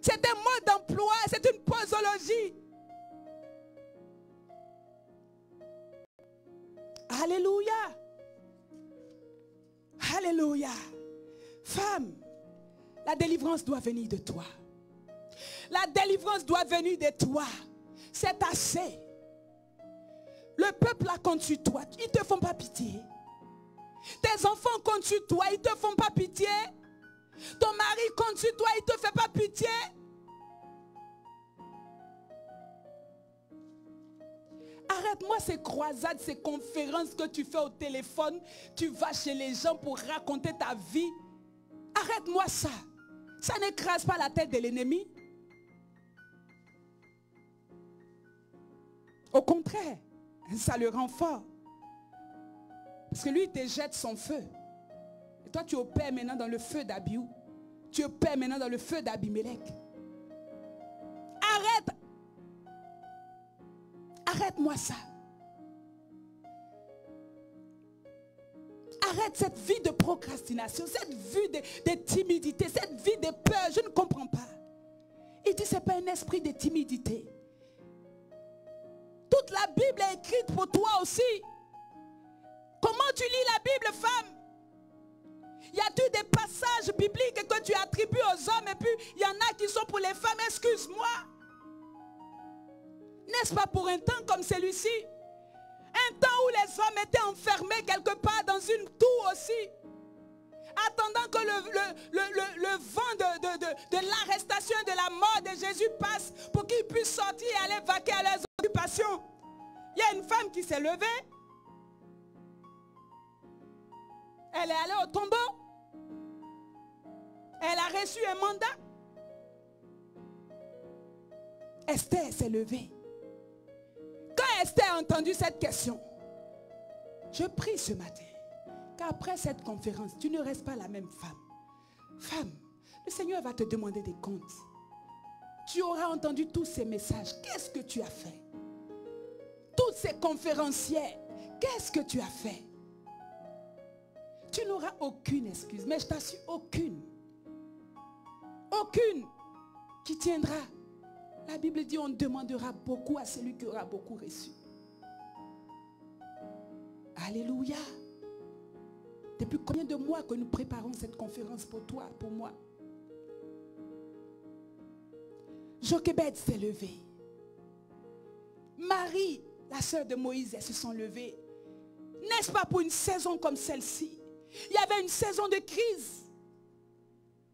C'est un mode d'emploi, c'est une posologie. Alléluia. Alléluia. Femme, la délivrance doit venir de toi. La délivrance doit venir de toi. C'est assez. Le peuple a contre toi. Ils ne te font pas pitié. Tes enfants contre toi. Ils ne te font pas pitié. Ton mari contre toi. Il ne te fait pas pitié. Arrête-moi ces croisades, ces conférences que tu fais au téléphone. Tu vas chez les gens pour raconter ta vie. Arrête-moi ça. Ça n'écrase pas la tête de l'ennemi. Au contraire, ça le rend fort. Parce que lui, il te jette son feu. Et toi, tu opères maintenant dans le feu d'Abiou. Tu opères maintenant dans le feu d'Abimelech. Arrête. Arrête-moi ça. Arrête cette vie de procrastination, cette vie de timidité, cette vie de peur. Je ne comprends pas. Il dit, ce n'est pas un esprit de timidité. Toute la Bible est écrite pour toi aussi. Comment tu lis la Bible, femme? Y a-t-il des passages bibliques que tu attribues aux hommes et puis il y en a qui sont pour les femmes? Excuse-moi. N'est-ce pas pour un temps comme celui-ci? Un temps où les hommes étaient enfermés quelque part dans une tour aussi, attendant que le vent de l'arrestation et de la mort de Jésus passe pour qu'ils puissent sortir et aller vaquer à leurs occupations. Il y a une femme qui s'est levée. Elle est allée au tombeau. Elle a reçu un mandat. Esther s'est levée. Quand Esther a entendu cette question, je prie ce matin qu'après cette conférence, tu ne restes pas la même femme. Femme, le Seigneur va te demander des comptes. Tu auras entendu tous ces messages. Qu'est-ce que tu as fait? Toutes ces conférencières, qu'est-ce que tu as fait? Tu n'auras aucune excuse, mais je t'assure, aucune. Aucune qui tiendra. La Bible dit on demandera beaucoup à celui qui aura beaucoup reçu. Alléluia. Depuis combien de mois que nous préparons cette conférence pour toi, pour moi? Jochebed s'est levée. Marie, la sœur de Moïse, elles se sont levées. N'est-ce pas pour une saison comme celle-ci? Il y avait une saison de crise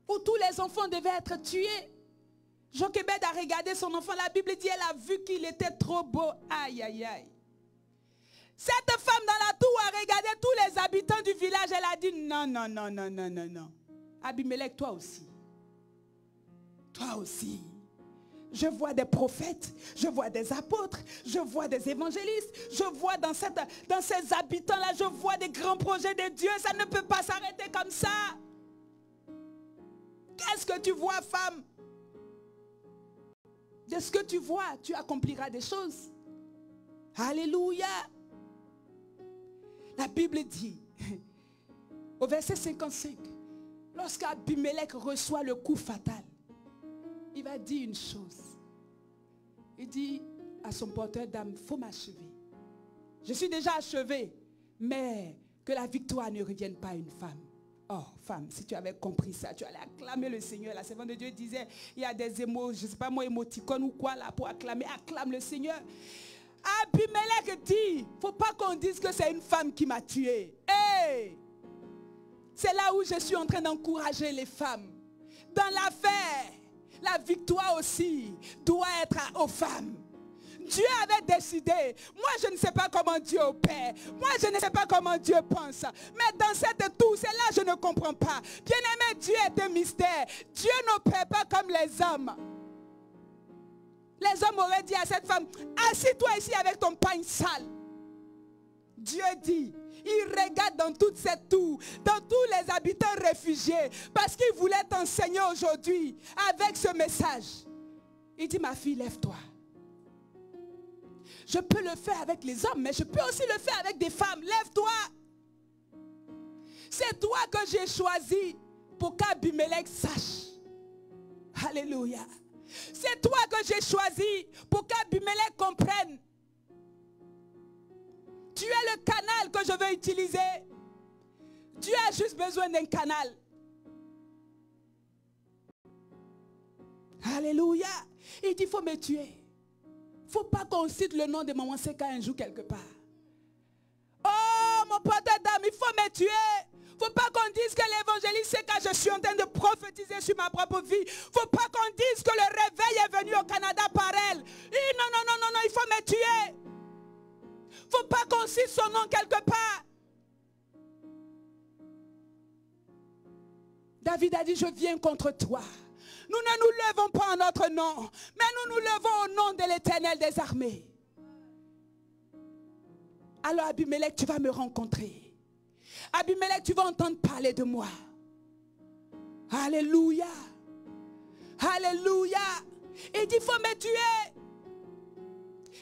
où tous les enfants devaient être tués. Jochebed a regardé son enfant. La Bible dit elle a vu qu'il était trop beau. Aïe, aïe, aïe. Cette femme dans la tour a regardé tous les habitants du village. Elle a dit non, non, non, non, non, non, non. Abimelech, toi aussi. Toi aussi. Je vois des prophètes, je vois des apôtres, je vois des évangélistes, je vois dans ces habitants-là, je vois des grands projets de Dieu. Ça ne peut pas s'arrêter comme ça. Qu'est-ce que tu vois, femme? De ce que tu vois, tu accompliras des choses. Alléluia. La Bible dit, au verset 55, lorsqu'Abimelech reçoit le coup fatal, il va dire une chose. Il dit à son porteur d'âme, il faut m'achever. Je suis déjà achevé, mais que la victoire ne revienne pas à une femme. Oh, femme, si tu avais compris ça, tu allais acclamer le Seigneur. La servante de Dieu disait, il y a des émots, je ne sais pas moi, émoticônes ou quoi là, pour acclamer. Acclame le Seigneur. Abimelech dit, il ne faut pas qu'on dise que c'est une femme qui m'a tué. Hey! C'est là où je suis en train d'encourager les femmes. Dans l'affaire, la victoire aussi doit être aux femmes. Dieu avait décidé. Moi, je ne sais pas comment Dieu opère. Moi, je ne sais pas comment Dieu pense. Mais dans cette tour, c'est là que je ne comprends pas. Bien-aimé, Dieu est un mystère. Dieu n'opère pas comme les hommes. Les hommes auraient dit à cette femme, assis-toi ici avec ton pain sale. Dieu dit, il regarde dans toute cette tour, dans tous les habitants réfugiés, parce qu'il voulait t'enseigner aujourd'hui avec ce message. Il dit, ma fille, lève-toi. Je peux le faire avec les hommes, mais je peux aussi le faire avec des femmes. Lève-toi. C'est toi que j'ai choisi pour qu'Abimelech sache. Alléluia. C'est toi que j'ai choisi pour qu'Abimelech comprenne. Tu es le canal que je veux utiliser. Dieu a juste besoin d'un canal. Alléluia. Il dit, il faut me tuer. Il ne faut pas qu'on cite le nom de maman Seka un jour quelque part. Oh, mon porteur d'âme, il faut me tuer. Il ne faut pas qu'on dise que l'évangéliste Seka, je suis en train de prophétiser sur ma propre vie. Il ne faut pas qu'on dise que le réveil est venu au Canada par elle. Et non, non, non, non, non, il faut me tuer. Il ne faut pas qu'on cite son nom quelque part. David a dit, je viens contre toi. Nous ne nous levons pas en notre nom, mais nous nous levons au nom de l'Éternel des armées. Alors Abimelech, tu vas me rencontrer. Abimelech, tu vas entendre parler de moi. Alléluia. Alléluia. Il dit, il faut me tuer.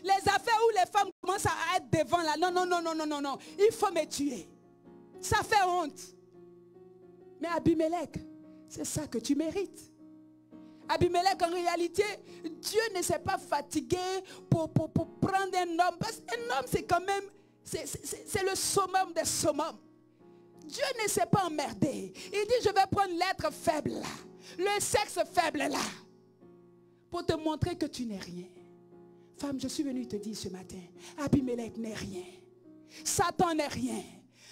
Les affaires où les femmes commencent à être devant là. Non, non, non, non, non, non, non. Il faut me tuer. Ça fait honte. Mais Abimelech, c'est ça que tu mérites. Abimelech, en réalité, Dieu ne s'est pas fatigué pour prendre un homme. Parce qu'un homme, c'est quand même, c'est le summum des summums. Dieu ne s'est pas emmerdé. Il dit, je vais prendre l'être faible là, le sexe faible là, pour te montrer que tu n'es rien. Femme, je suis venue te dire ce matin, Abimelech n'est rien. Satan n'est rien.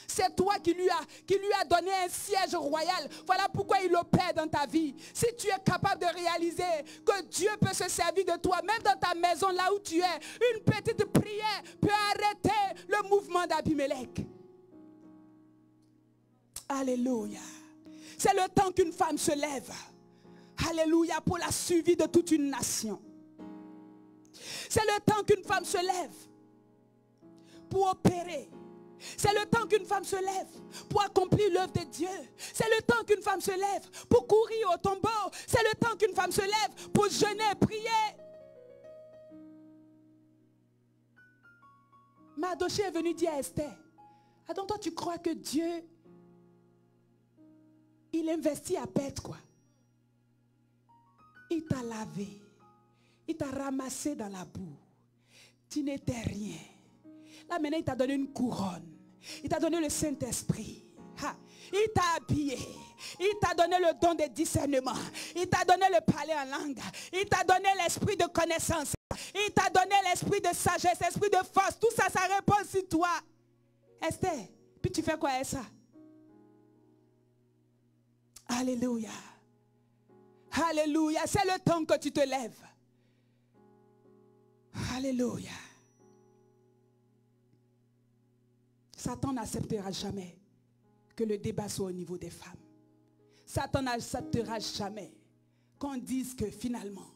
C'est toi qui lui a donné un siège royal. Voilà pourquoi il opère dans ta vie. Si tu es capable de réaliser que Dieu peut se servir de toi, même dans ta maison, là où tu es, une petite prière peut arrêter le mouvement d'Abimelech. Alléluia. C'est le temps qu'une femme se lève. Alléluia, pour la suivi de toute une nation. C'est le temps qu'une femme se lève pour opérer. C'est le temps qu'une femme se lève pour accomplir l'œuvre de Dieu. C'est le temps qu'une femme se lève pour courir au tombeau. C'est le temps qu'une femme se lève pour jeûner, prier. Mardochée est venu dire à Esther, attends, toi tu crois que Dieu, il investit à perte quoi? Il t'a lavé, il t'a ramassé dans la boue. Tu n'étais rien. Là maintenant il t'a donné une couronne. Il t'a donné le Saint-Esprit. Il t'a habillé. Il t'a donné le don de discernement. Il t'a donné le parler en langue. Il t'a donné l'esprit de connaissance. Il t'a donné l'esprit de sagesse, l'esprit de force. Tout ça, ça repose sur toi. Esther, puis tu fais quoi avec ça? Alléluia. Alléluia. C'est le temps que tu te lèves. Alléluia. Satan n'acceptera jamais que le débat soit au niveau des femmes. Satan n'acceptera jamais qu'on dise que finalement,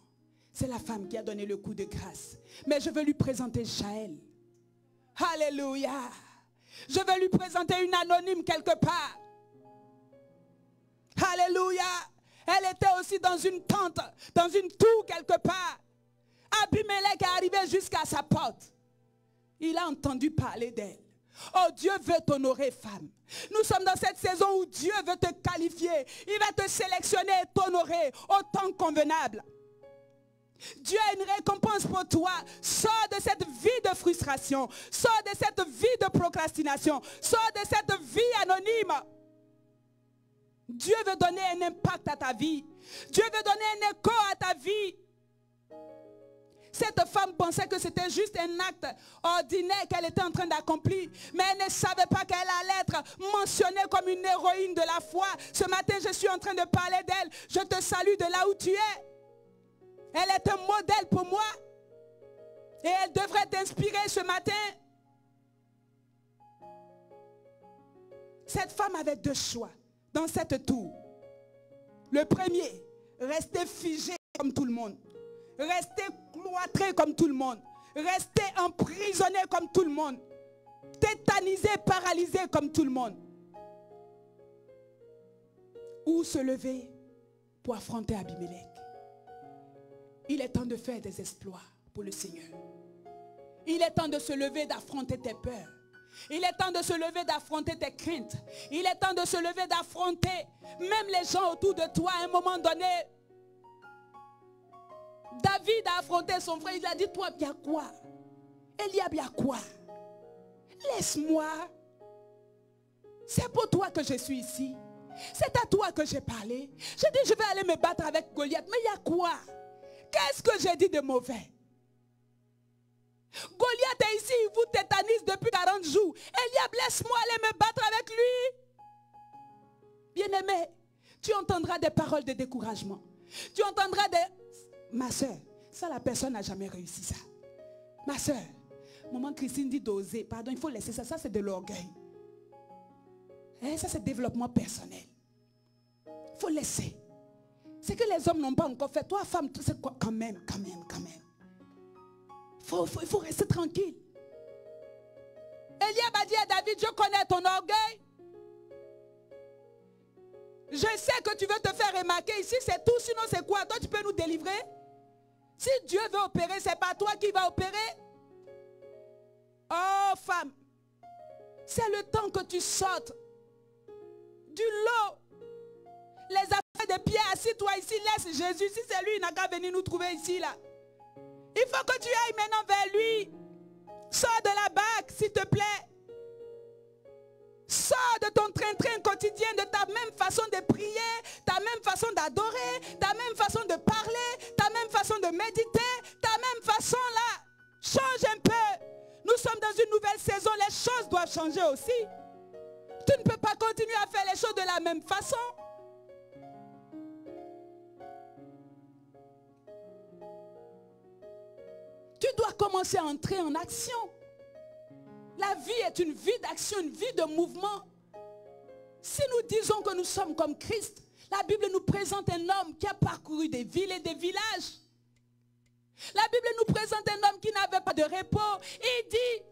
c'est la femme qui a donné le coup de grâce. Mais je veux lui présenter Jaël. Alléluia. Je veux lui présenter une anonyme quelque part. Alléluia. Elle était aussi dans une tente, dans une tour quelque part. Abimelech est arrivé jusqu'à sa porte. Il a entendu parler d'elle. Oh, Dieu veut t'honorer, femme. Nous sommes dans cette saison où Dieu veut te qualifier. Il va te sélectionner et t'honorer au temps convenable. Dieu a une récompense pour toi. Sors de cette vie de frustration. Sors de cette vie de procrastination. Sors de cette vie anonyme. Dieu veut donner un impact à ta vie. Dieu veut donner un écho à ta vie. Cette femme pensait que c'était juste un acte ordinaire qu'elle était en train d'accomplir. Mais elle ne savait pas qu'elle allait être mentionnée comme une héroïne de la foi. Ce matin, je suis en train de parler d'elle. Je te salue de là où tu es. Elle est un modèle pour moi. Et elle devrait t'inspirer ce matin. Cette femme avait deux choix dans cette tour. Le premier, rester figé comme tout le monde. Rester cloîtré comme tout le monde. Rester emprisonné comme tout le monde. Tétanisé, paralysé comme tout le monde. Ou se lever pour affronter Abimelech. Il est temps de faire des exploits pour le Seigneur. Il est temps de se lever, d'affronter tes peurs. Il est temps de se lever, d'affronter tes craintes. Il est temps de se lever, d'affronter même les gens autour de toi. À un moment donné, David a affronté son frère. Il a dit, toi, il y a quoi? Eliab, il y a quoi? Laisse-moi. C'est pour toi que je suis ici. C'est à toi que j'ai parlé. J'ai dit, je vais aller me battre avec Goliath. Mais il y a quoi? Qu'est-ce que j'ai dit de mauvais? Goliath est ici, il vous tétanise depuis 40 jours. Eliab, laisse-moi aller me battre avec lui. Bien-aimé, tu entendras des paroles de découragement. Tu entendras des... Ma soeur, ça la personne n'a jamais réussi ça. Ma soeur, maman Christine dit d'oser. Pardon, il faut laisser ça. Ça c'est de l'orgueil. Ça c'est développement personnel. Il faut laisser. C'est que les hommes n'ont pas encore fait. Toi femme, tu sais quoi? Quand même. Il faut rester tranquille. Eliab a dit à David, je connais ton orgueil. Je sais que tu veux te faire remarquer ici, c'est tout. Sinon c'est quoi? Toi tu peux nous délivrer? Si Dieu veut opérer, c'est pas toi qui vas opérer. Oh femme, c'est le temps que tu sortes du lot. Les affaires de Pierre, assis-toi ici, laisse Jésus. Si c'est lui, il n'a qu'à venir nous trouver ici là. Il faut que tu ailles maintenant vers lui. Sors de la barque, s'il te plaît. Sors de ton train-train quotidien, de ta même façon de prier, ta même façon d'adorer, ta même façon de parler, ta même façon de méditer, ta même façon là. Change un peu. Nous sommes dans une nouvelle saison, les choses doivent changer aussi. Tu ne peux pas continuer à faire les choses de la même façon. Tu dois commencer à entrer en action. La vie est une vie d'action, une vie de mouvement. Si nous disons que nous sommes comme Christ, la Bible nous présente un homme qui a parcouru des villes et des villages. La Bible nous présente un homme qui n'avait pas de repos. Il dit,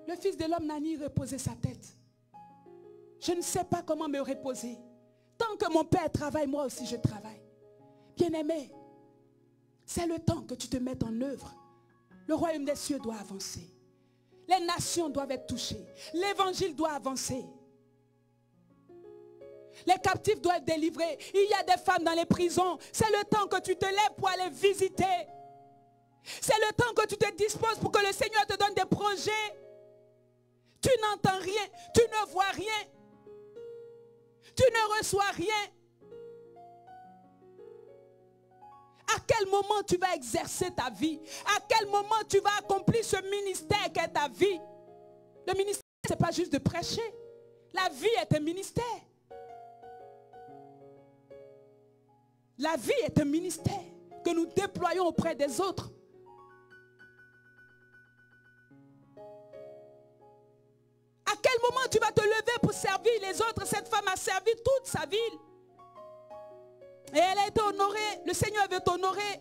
le Fils de l'homme n'a ni reposé sa tête. Je ne sais pas comment me reposer. Tant que mon Père travaille, moi aussi je travaille. Bien-aimé, c'est le temps que tu te mettes en œuvre. Le royaume des cieux doit avancer. Les nations doivent être touchées. L'évangile doit avancer. Les captifs doivent être délivrés. Il y a des femmes dans les prisons. C'est le temps que tu te lèves pour aller visiter. C'est le temps que tu te disposes pour que le Seigneur te donne des projets. Tu n'entends rien. Tu ne vois rien. Tu ne reçois rien. À quel moment tu vas exercer ta vie? À quel moment tu vas accomplir ce ministère qu'est ta vie? Le ministère, ce n'est pas juste de prêcher. La vie est un ministère. La vie est un ministère que nous déployons auprès des autres. À quel moment tu vas te lever pour servir les autres? Cette femme a servi toute sa ville. Et elle a été honorée. Le Seigneur veut t'honorer.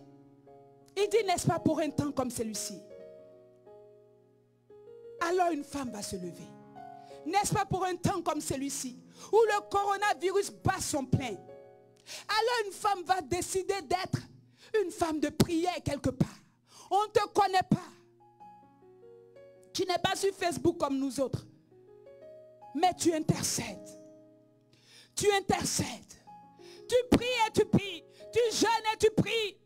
Il dit, n'est-ce pas pour un temps comme celui-ci? Alors une femme va se lever. N'est-ce pas pour un temps comme celui-ci, où le coronavirus bat son plein? Alors une femme va décider d'être une femme de prière quelque part. On ne te connaît pas. Tu n'es pas sur Facebook comme nous autres. Mais tu intercèdes. Tu intercèdes. Tu pries et tu pries. Tu jeûnes et tu pries.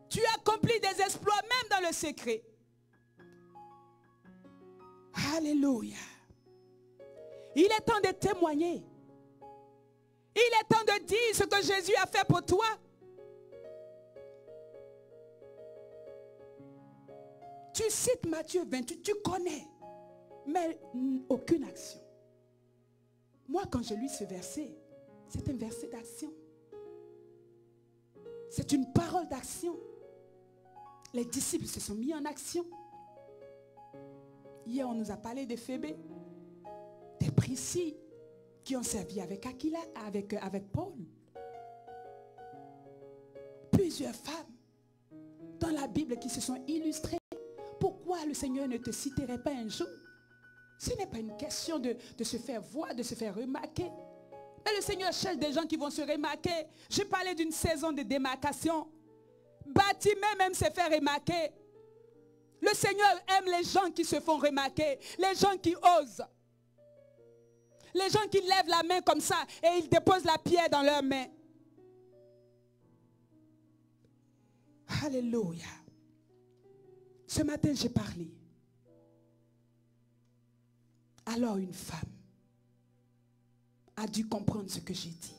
Tu accomplis des exploits même dans le secret. Alléluia. Il est temps de témoigner. Il est temps de dire ce que Jésus a fait pour toi. Tu cites Matthieu 28, tu connais, mais aucune action. Moi, quand je lis ce verset, c'est un verset d'action. C'est une parole d'action. Les disciples se sont mis en action. Hier, on nous a parlé de Phébé, des Priscilles qui ont servi avec Aquila, avec Paul. Plusieurs femmes dans la Bible qui se sont illustrées. Pourquoi le Seigneur ne te citerait pas un jour? Ce n'est pas une question de se faire voir, de se faire remarquer. Mais le Seigneur cherche des gens qui vont se remarquer. Je parlais d'une saison de démarcation. Bartimée même se fait remarquer. Le Seigneur aime les gens qui se font remarquer. Les gens qui osent. Les gens qui lèvent la main comme ça et ils déposent la pierre dans leurs mains. Alléluia. Ce matin, j'ai parlé. Alors une femme a dû comprendre ce que j'ai dit.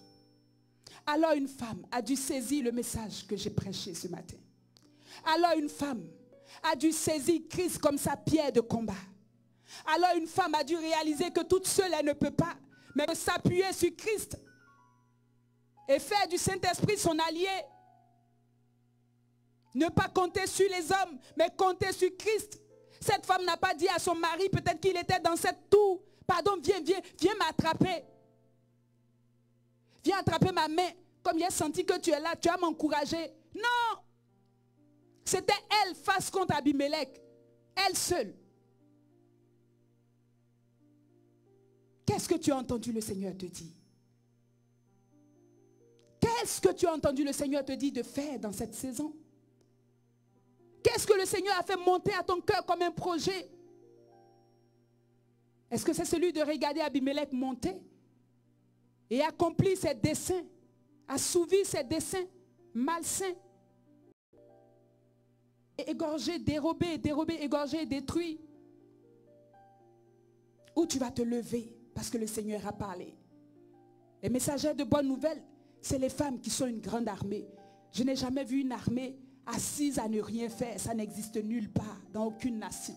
Alors une femme a dû saisir le message que j'ai prêché ce matin. Alors une femme a dû saisir Christ comme sa pierre de combat. Alors une femme a dû réaliser que toute seule elle ne peut pas, mais s'appuyer sur Christ et faire du Saint-Esprit son allié. Ne pas compter sur les hommes, mais compter sur Christ. Cette femme n'a pas dit à son mari, peut-être qu'il était dans cette tour. Pardon, viens m'attraper. Viens attraper ma main. Comme j'ai senti que tu es là, tu vas m'encourager. Non. C'était elle face contre Abimelech. Elle seule. Qu'est-ce que tu as entendu le Seigneur te dire? Qu'est-ce que tu as entendu le Seigneur te dire de faire dans cette saison? Qu'est-ce que le Seigneur a fait monter à ton cœur comme un projet? Est-ce que c'est celui de regarder Abimelech monter et accomplir ses desseins, assouvir ses desseins malsains, et égorger, dérober, égorger, détruire? Ou tu vas te lever parce que le Seigneur a parlé? Les messagers de bonnes nouvelles, c'est les femmes qui sont une grande armée. Je n'ai jamais vu une armée assise à ne rien faire. Ça n'existe nulle part, dans aucune nation.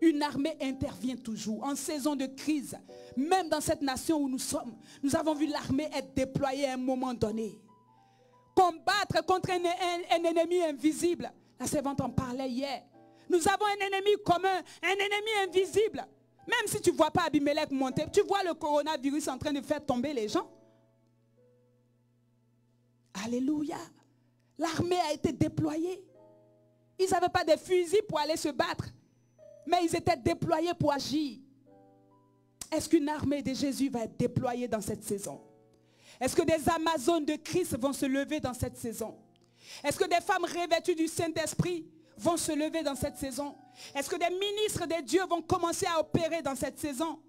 Une armée intervient toujours en saison de crise. Même dans cette nation où nous sommes, nous avons vu l'armée être déployée à un moment donné. Combattre contre un ennemi invisible. La servante en parlait hier. Nous avons un ennemi commun, un ennemi invisible. Même si tu ne vois pas Abimelech monter, tu vois le coronavirus en train de faire tomber les gens. Alléluia. L'armée a été déployée. Ils n'avaient pas de fusils pour aller se battre, mais ils étaient déployés pour agir. Est-ce qu'une armée de Jésus va être déployée dans cette saison? Est-ce que des Amazones de Christ vont se lever dans cette saison? Est-ce que des femmes revêtues du Saint-Esprit vont se lever dans cette saison? Est-ce que des ministres de Dieu vont commencer à opérer dans cette saison?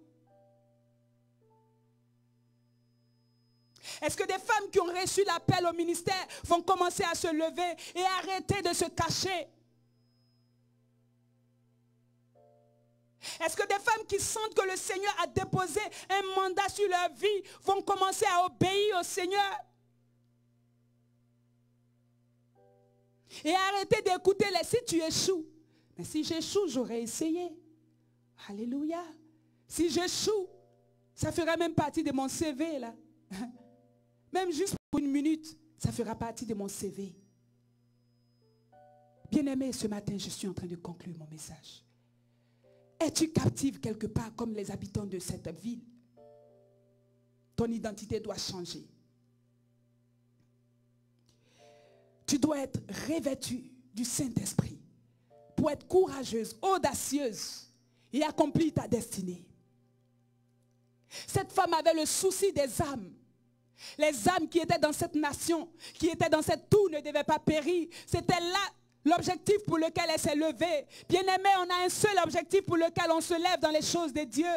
Est-ce que des femmes qui ont reçu l'appel au ministère vont commencer à se lever et arrêter de se cacher? Est-ce que des femmes qui sentent que le Seigneur a déposé un mandat sur leur vie vont commencer à obéir au Seigneur? Et arrêter d'écouter les si tu échoues. Mais si j'échoue, j'aurais essayé. Alléluia. Si j'échoue, ça fera même partie de mon CV là. Même juste pour une minute, ça fera partie de mon CV. Bien-aimé, ce matin, je suis en train de conclure mon message. Es-tu captive quelque part comme les habitants de cette ville? Ton identité doit changer. Tu dois être revêtue du Saint-Esprit pour être courageuse, audacieuse et accomplir ta destinée. Cette femme avait le souci des âmes. Les âmes qui étaient dans cette nation, qui étaient dans cette tour ne devaient pas périr. C'était là l'objectif pour lequel elle s'est levée. Bien-aimé, on a un seul objectif pour lequel on se lève dans les choses de Dieu.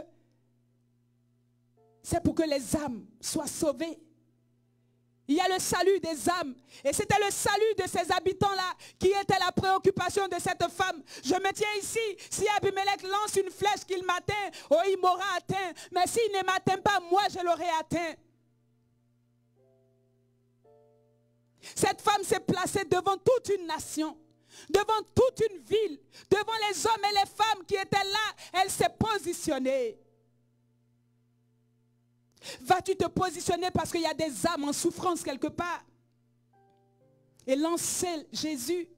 C'est pour que les âmes soient sauvées. Il y a le salut des âmes. Et c'était le salut de ces habitants-là qui était la préoccupation de cette femme. Je me tiens ici. Si Abimelech lance une flèche qu'il m'atteint, oh, il m'aura atteint. Mais s'il ne m'atteint pas, moi je l'aurai atteint. Cette femme s'est placée devant toute une nation, devant toute une ville, devant les hommes et les femmes qui étaient là. Elle s'est positionnée. Vas-tu te positionner parce qu'il y a des âmes en souffrance quelque part? et lancez Jésus.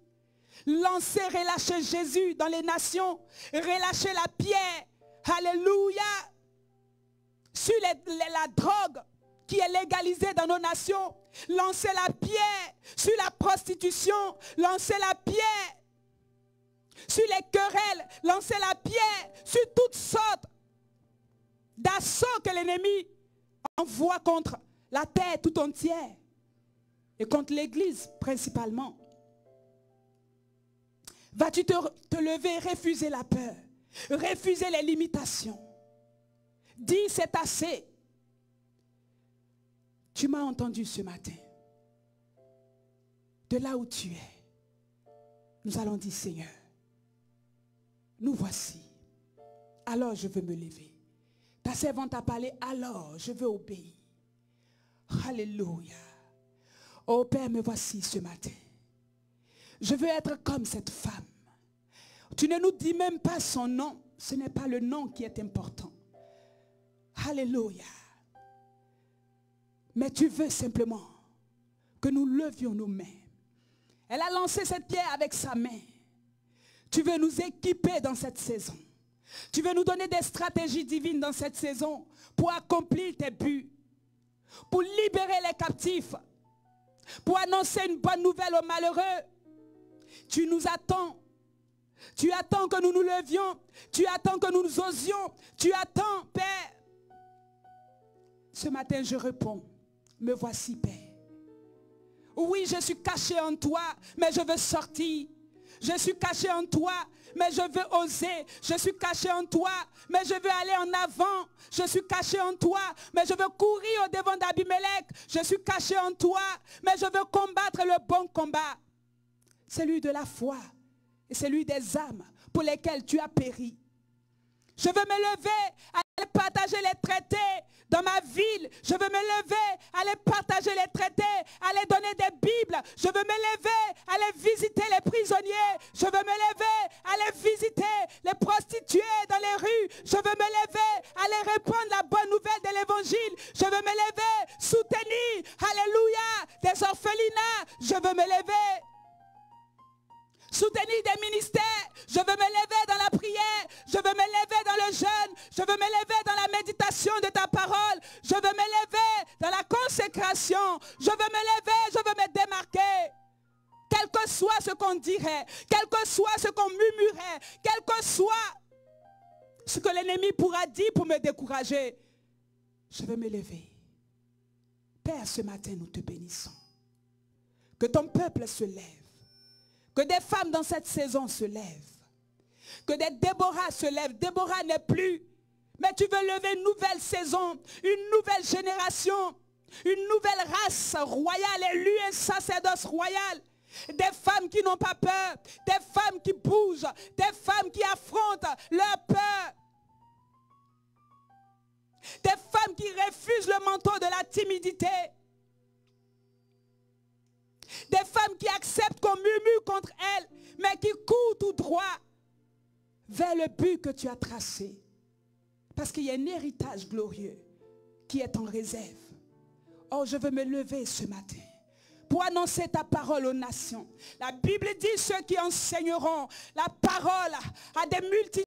Lancez, relâchez Jésus dans les nations. Relâchez la pierre. Alléluia. Sur la drogue qui est légalisée dans nos nations. Lancez la pierre sur la prostitution. Lancez la pierre sur les querelles. Lancez la pierre sur toutes sortes d'assauts que l'ennemi envoie contre la terre tout entière. Et contre l'Église principalement. Vas-tu te lever, refuser la peur, refuser les limitations. Dis c'est assez. Tu m'as entendu ce matin. De là où tu es, nous allons dire Seigneur, nous voici. Alors je veux me lever. Ta servante a parlé, alors je veux obéir. Alléluia. Oh Père, me voici ce matin. Je veux être comme cette femme. Tu ne nous dis même pas son nom. Ce n'est pas le nom qui est important. Alléluia. Mais tu veux simplement que nous levions nos mains. Elle a lancé cette pierre avec sa main. Tu veux nous équiper dans cette saison. Tu veux nous donner des stratégies divines dans cette saison pour accomplir tes buts, pour libérer les captifs, pour annoncer une bonne nouvelle aux malheureux. Tu nous attends. Tu attends que nous nous levions. Tu attends que nous nous osions. Tu attends, Père. Ce matin, je réponds. Me voici, Père. Oui, je suis caché en toi, mais je veux sortir. Je suis caché en toi, mais je veux oser. Je suis caché en toi, mais je veux aller en avant. Je suis caché en toi, mais je veux courir au devant d'Abimelech. Je suis caché en toi, mais je veux combattre le bon combat. Celui de la foi et celui des âmes pour lesquelles tu as péri. Je veux me lever, aller partager les traités dans ma ville. Je veux me lever, aller partager les traités, aller donner des Bibles. Je veux me lever, aller visiter les prisonniers. Je veux me lever, aller visiter les prostituées dans les rues. Je veux me lever, aller répandre la bonne nouvelle de l'évangile. Je veux me lever, soutenir, alléluia, des orphelinats. Je veux me lever. Soutenir des ministères, je veux me lever dans la prière, je veux me lever dans le jeûne, je veux me lever dans la méditation de ta parole, je veux me lever dans la consécration, je veux me lever, je veux me démarquer. Quel que soit ce qu'on dirait, quel que soit ce qu'on murmurait, quel que soit ce que l'ennemi pourra dire pour me décourager, je veux me lever. Père, ce matin, nous te bénissons. Que ton peuple se lève. Que des femmes dans cette saison se lèvent. Que des Déborah se lèvent. Déborah n'est plus. Mais tu veux lever une nouvelle saison, une nouvelle génération, une nouvelle race royale, élue, un sacerdoce royal. Des femmes qui n'ont pas peur, des femmes qui bougent, des femmes qui affrontent leur peur. Des femmes qui refusent le manteau de la timidité. Des femmes qui acceptent qu'on murmure contre elles, mais qui courent tout droit vers le but que tu as tracé. Parce qu'il y a un héritage glorieux qui est en réserve. Oh, je veux me lever ce matin pour annoncer ta parole aux nations. La Bible dit ceux qui enseigneront la parole à des multitudes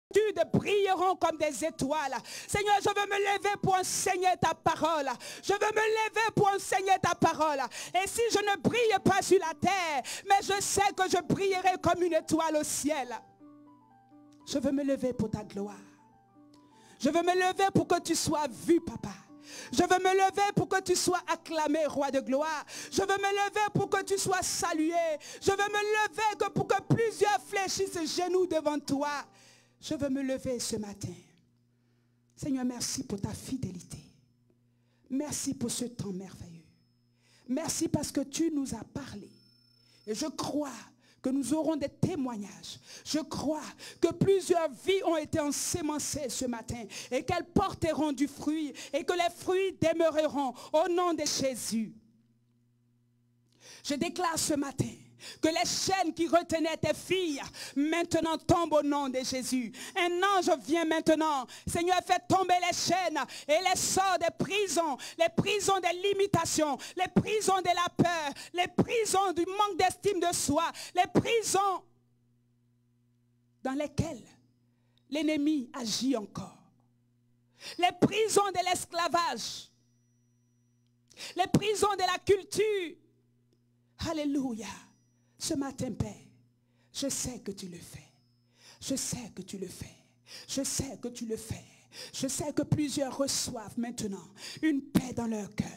brilleront comme des étoiles. Seigneur, je veux me lever pour enseigner ta parole. Je veux me lever pour enseigner ta parole. Et si je ne brille pas sur la terre, mais je sais que je brillerai comme une étoile au ciel. Je veux me lever pour ta gloire. Je veux me lever pour que tu sois vu, papa. Je veux me lever pour que tu sois acclamé, roi de gloire. Je veux me lever pour que tu sois salué. Je veux me lever pour que plusieurs fléchissent genoux devant toi. Je veux me lever ce matin. Seigneur, merci pour ta fidélité. Merci pour ce temps merveilleux. Merci parce que tu nous as parlé. Et je crois que nous aurons des témoignages. Je crois que plusieurs vies ont été ensémencées ce matin et qu'elles porteront du fruit et que les fruits demeureront au nom de Jésus. Je déclare ce matin Que les chaînes qui retenaient tes filles maintenant tombent au nom de Jésus. Un ange vient maintenant. Seigneur, fais tomber les chaînes et les sorts des prisons des limitations, les prisons de la peur, les prisons du manque d'estime de soi, les prisons dans lesquelles l'ennemi agit encore. Les prisons de l'esclavage, les prisons de la culture. Alléluia. Ce matin, Père, je sais que tu le fais. Je sais que tu le fais. Je sais que tu le fais. Je sais que plusieurs reçoivent maintenant une paix dans leur cœur.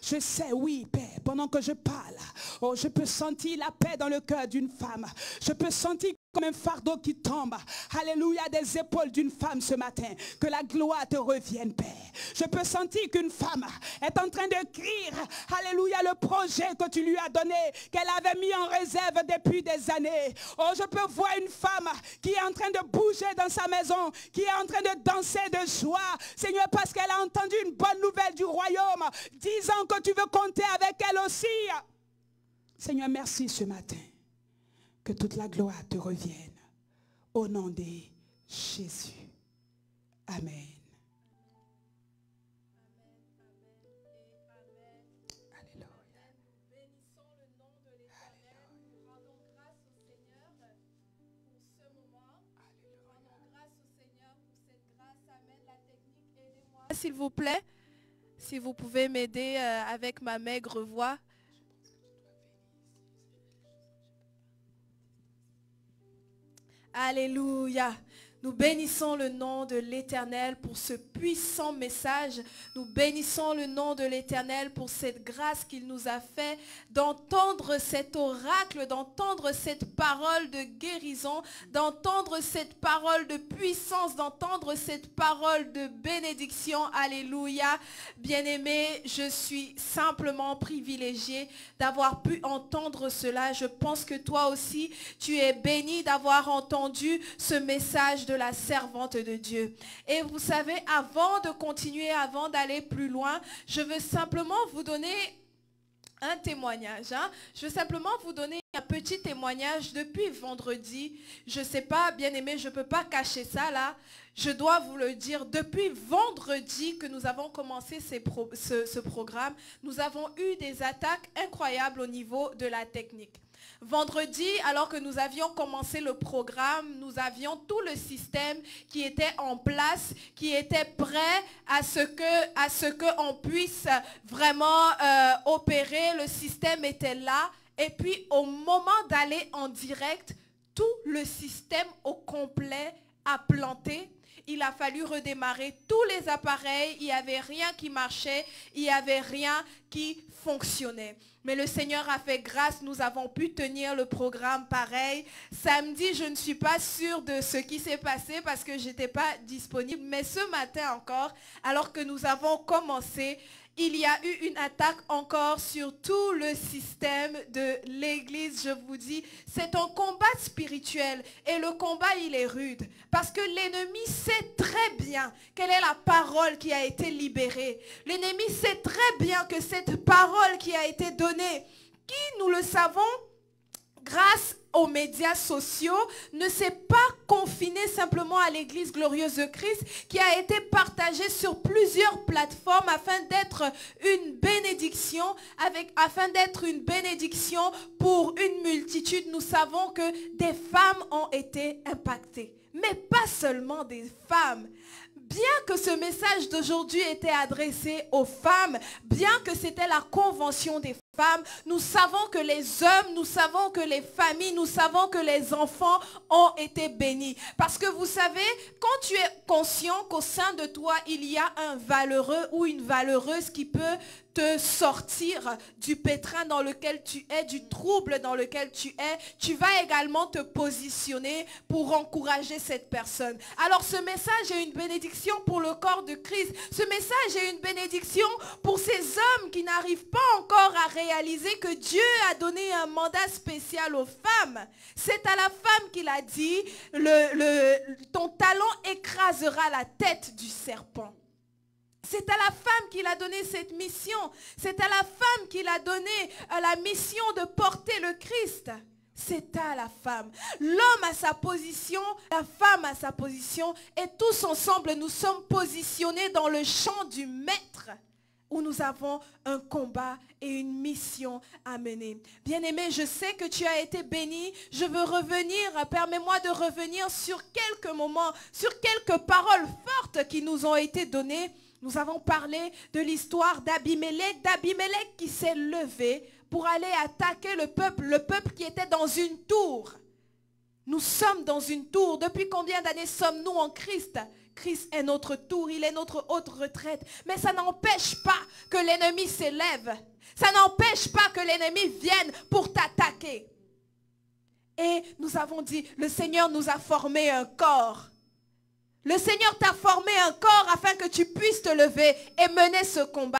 Je sais, oui, Père, pendant que je parle, oh, je peux sentir la paix dans le cœur d'une femme. Je peux sentir comme un fardeau qui tombe, alléluia, des épaules d'une femme ce matin. Que la gloire te revienne, Père. Je peux sentir qu'une femme est en train d'écrire, alléluia, le projet que tu lui as donné, qu'elle avait mis en réserve depuis des années. Oh, je peux voir une femme qui est en train de bouger dans sa maison, qui est en train de danser de joie, Seigneur, parce qu'elle a entendu une bonne nouvelle du royaume, disant que tu veux compter avec elle aussi. Seigneur, merci ce matin. Que toute la gloire te revienne. Au nom de Jésus. Amen. Alléluia. Bénissons le nom de l'Éternel. Rendons grâce au Seigneur pour ce moment. Rendons grâce au Seigneur pour cette grâce. Amen. La technique, aidez-moi. S'il vous plaît, si vous pouvez m'aider avec ma maigre voix. Alléluia. Nous bénissons le nom de l'Éternel pour ce puissant message. Nous bénissons le nom de l'Éternel pour cette grâce qu'il nous a fait d'entendre cet oracle, d'entendre cette parole de guérison, d'entendre cette parole de puissance, d'entendre cette parole de bénédiction. Alléluia. Bien-aimé, je suis simplement privilégié d'avoir pu entendre cela. Je pense que toi aussi, tu es béni d'avoir entendu ce message de la servante de Dieu. Et vous savez, avant de continuer, avant d'aller plus loin, je veux simplement vous donner un témoignage. Je veux simplement vous donner un petit témoignage depuis vendredi. Je ne sais pas, bien-aimé, je ne peux pas cacher ça là. Je dois vous le dire, depuis vendredi que nous avons commencé ce programme, nous avons eu des attaques incroyables au niveau de la technique. Vendredi, alors que nous avions commencé le programme, nous avions tout le système qui était en place, qui était prêt à ce que on puisse vraiment opérer. Le système était là. Et puis, au moment d'aller en direct, tout le système au complet a planté. Il a fallu redémarrer tous les appareils. Il n'y avait rien qui marchait. Il n'y avait rien qui fonctionnait. Mais le Seigneur a fait grâce, nous avons pu tenir le programme pareil. Samedi, je ne suis pas sûre de ce qui s'est passé parce que je n'étais pas disponible. Mais ce matin encore, alors que nous avons commencé, il y a eu une attaque encore sur tout le système de l'église. Je vous dis, c'est un combat spirituel et le combat, il est rude. Parce que l'ennemi sait très bien quelle est la parole qui a été libérée. L'ennemi sait très bien que cette parole qui a été donnée, qui, nous le savons, grâce aux médias sociaux, ne s'est pas confiné simplement à l'église glorieuse de Christ, qui a été partagée sur plusieurs plateformes afin d'être une bénédiction, afin d'être une bénédiction pour une multitude. Nous savons que des femmes ont été impactées, mais pas seulement des femmes. Bien que ce message d'aujourd'hui était adressé aux femmes, bien que c'était la convention des femmes, nous savons que les hommes, nous savons que les familles, nous savons que les enfants ont été bénis. Parce que vous savez, quand tu es conscient qu'au sein de toi, il y a un valeureux ou une valeureuse qui peut te sortir du pétrin dans lequel tu es, du trouble dans lequel tu es, tu vas également te positionner pour encourager cette personne. Alors ce message est une bénédiction pour le corps de Christ. Ce message est une bénédiction pour ces hommes qui n'arrivent pas encore à réaliser que Dieu a donné un mandat spécial aux femmes. C'est à la femme qu'il a dit, ton talon écrasera la tête du serpent. C'est à la femme qu'il a donné cette mission. C'est à la femme qu'il a donné la mission de porter le Christ. C'est à la femme. L'homme a sa position, la femme a sa position. Et tous ensemble, nous sommes positionnés dans le champ du maître, où nous avons un combat et une mission à mener. Bien-aimé, je sais que tu as été béni. Je veux revenir, permets-moi de revenir sur quelques moments, sur quelques paroles fortes qui nous ont été données. Nous avons parlé de l'histoire d'Abimélec qui s'est levé pour aller attaquer le peuple qui était dans une tour. Nous sommes dans une tour. Depuis combien d'années sommes-nous en Christ? Christ est notre tour, il est notre haute retraite. Mais ça n'empêche pas que l'ennemi s'élève. Ça n'empêche pas que l'ennemi vienne pour t'attaquer. Et nous avons dit, le Seigneur nous a formé un corps. Le Seigneur t'a formé un corps afin que tu puisses te lever et mener ce combat.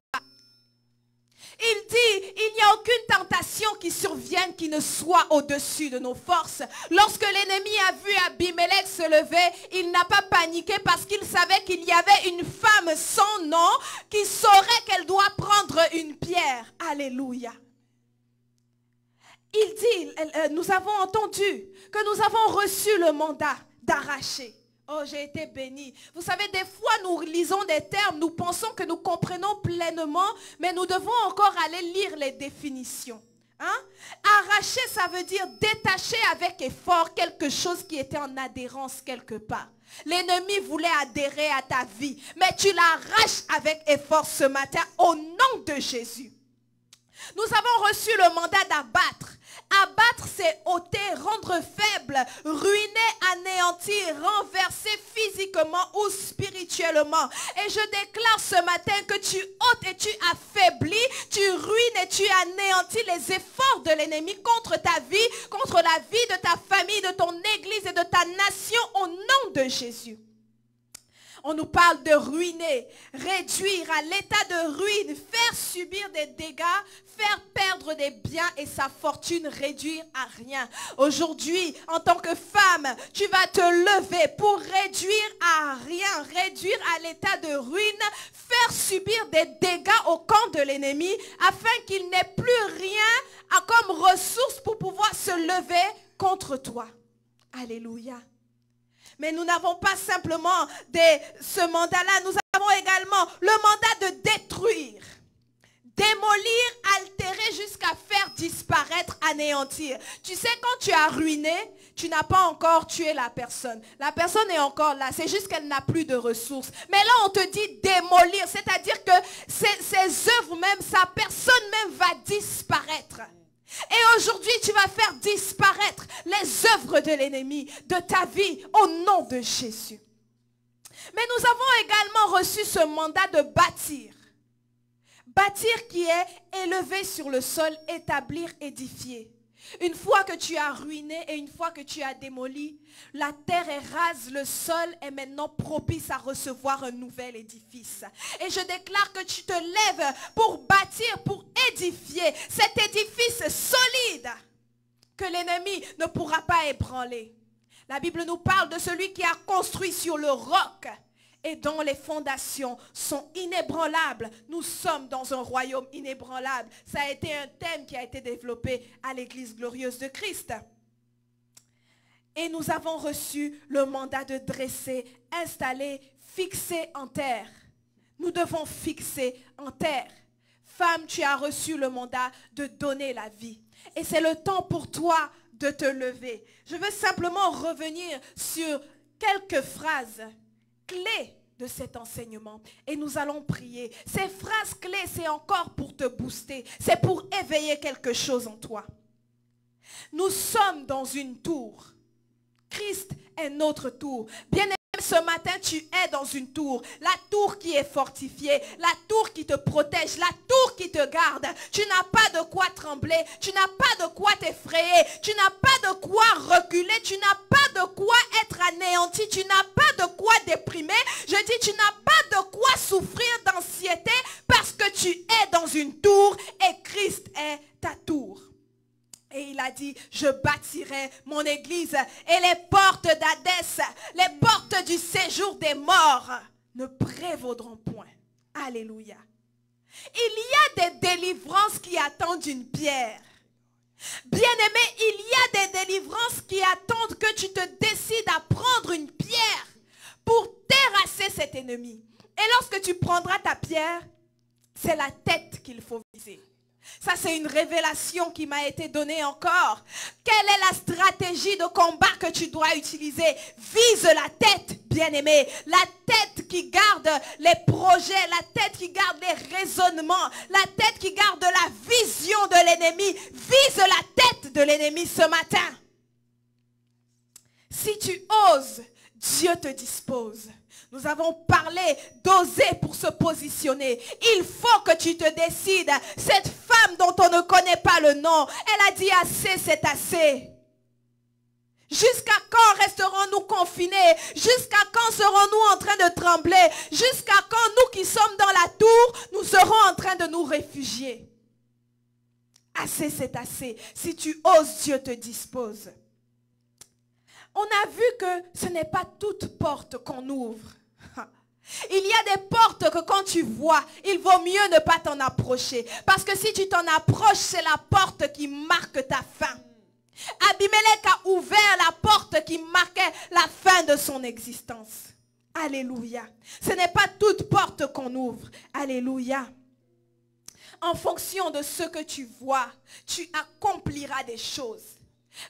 Il dit, il n'y a aucune tentation qui survienne qui ne soit au-dessus de nos forces. Lorsque l'ennemi a vu Abimélec se lever, il n'a pas paniqué parce qu'il savait qu'il y avait une femme sans nom qui saurait qu'elle doit prendre une pierre. Alléluia. Il dit, nous avons entendu que nous avons reçu le mandat d'arracher. Oh, j'ai été béni. Vous savez, des fois, nous lisons des termes, nous pensons que nous comprenons pleinement, mais nous devons encore aller lire les définitions. Hein? Arracher, ça veut dire détacher avec effort quelque chose qui était en adhérence quelque part. L'ennemi voulait adhérer à ta vie, mais tu l'arraches avec effort ce matin au nom de Jésus. Nous avons reçu le mandat d'abattre. Abattre, c'est ôter, rendre faible, ruiner, anéantir, renverser physiquement ou spirituellement. Et je déclare ce matin que tu ôtes et tu affaiblis, tu ruines et tu anéantis les efforts de l'ennemi contre ta vie, contre la vie de ta famille, de ton église et de ta nation au nom de Jésus. On nous parle de ruiner, réduire à l'état de ruine, faire subir des dégâts, faire perdre des biens et sa fortune, réduire à rien. Aujourd'hui, en tant que femme, tu vas te lever pour réduire à rien, réduire à l'état de ruine, faire subir des dégâts au camp de l'ennemi afin qu'il n'ait plus rien comme ressource pour pouvoir se lever contre toi. Alléluia. Mais nous n'avons pas simplement ce mandat-là, nous avons également le mandat de détruire, démolir, altérer jusqu'à faire disparaître, anéantir. Tu sais, quand tu as ruiné, tu n'as pas encore tué la personne. La personne est encore là, c'est juste qu'elle n'a plus de ressources. Mais là, on te dit démolir, c'est-à-dire que ses œuvres même, sa personne même va disparaître. Et aujourd'hui, tu vas faire disparaître les œuvres de l'ennemi de ta vie au nom de Jésus. Mais nous avons également reçu ce mandat de bâtir. Bâtir qui est élevé sur le sol, établir, édifier. Une fois que tu as ruiné et une fois que tu as démoli, la terre est rase, le sol est maintenant propice à recevoir un nouvel édifice. Et je déclare que tu te lèves pour bâtir, pour édifier cet édifice solide que l'ennemi ne pourra pas ébranler. La Bible nous parle de celui qui a construit sur le roc et dont les fondations sont inébranlables. Nous sommes dans un royaume inébranlable. Ça a été un thème qui a été développé à l'Église glorieuse de Christ. Et nous avons reçu le mandat de dresser, installer, fixer en terre. Nous devons fixer en terre. Femme, tu as reçu le mandat de donner la vie. Et c'est le temps pour toi de te lever. Je veux simplement revenir sur quelques phrases clés de cet enseignement et nous allons prier. Ces phrases clés, c'est encore pour te booster, c'est pour éveiller quelque chose en toi. Nous sommes dans une tour. Christ est notre tour. Bien-aimé, ce matin, tu es dans une tour. La tour qui est fortifiée, la tour qui te protège, la tour qui te garde. Tu n'as pas de quoi trembler, tu n'as pas de quoi t'effrayer, tu n'as pas de quoi reculer, tu n'as pas de quoi être anéanti, tu n'as pas de quoi déprimer. Je dis, tu n'as pas de quoi souffrir d'anxiété parce que tu es dans une tour et Christ est ta tour. Et il a dit, je bâtirai mon église et les portes d'Hadès, les portes du séjour des morts ne prévaudront point. Alléluia. Il y a des délivrances qui attendent une pierre. Bien-aimé, il y a des délivrances qui attendent que tu te décides à prendre une pierre pour terrasser cet ennemi. Et lorsque tu prendras ta pierre, c'est la tête qu'il faut viser. Ça, c'est une révélation qui m'a été donnée encore. Quelle est la stratégie de combat que tu dois utiliser? Vise la tête, bien-aimé. La tête qui garde les projets, la tête qui garde les raisonnements, la tête qui garde la vision de l'ennemi. Vise la tête de l'ennemi ce matin. Si tu oses, Dieu te dispose. Nous avons parlé d'oser pour se positionner. Il faut que tu te décides. Cette femme dont on ne connaît pas le nom, elle a dit assez, c'est assez. Jusqu'à quand resterons-nous confinés? Jusqu'à quand serons-nous en train de trembler? Jusqu'à quand nous qui sommes dans la tour, nous serons en train de nous réfugier? Assez, c'est assez. Si tu oses, Dieu te dispose. On a vu que ce n'est pas toute porte qu'on ouvre. Il y a des portes que quand tu vois, il vaut mieux ne pas t'en approcher. Parce que si tu t'en approches, c'est la porte qui marque ta fin. Abimelech a ouvert la porte qui marquait la fin de son existence. Alléluia. Ce n'est pas toute porte qu'on ouvre. Alléluia. En fonction de ce que tu vois, tu accompliras des choses.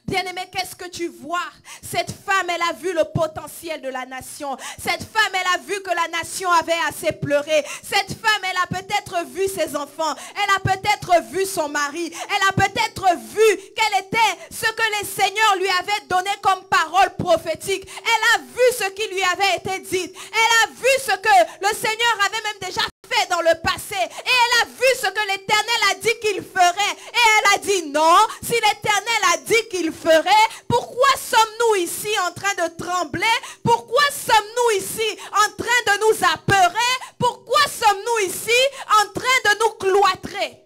Bien-aimé, qu'est-ce que tu vois? Cette femme, elle a vu le potentiel de la nation. Cette femme, elle a vu que la nation avait assez pleuré. Cette femme, elle a peut-être vu ses enfants. Elle a peut-être vu son mari. Elle a peut-être vu quel était ce que les seigneurs lui avaient donné comme parole prophétique. Elle a vu ce qui lui avait été dit. Elle a vu ce que le Seigneur avait même déjà fait dans le passé. Et elle a vu ce que l'Éternel a dit qu'il ferait. Et elle a dit non, si l'Éternel a dit qu'il ferait, pourquoi sommes-nous ici en train de trembler? Pourquoi sommes-nous ici en train de nous apeurer? Pourquoi sommes-nous ici en train de nous cloîtrer?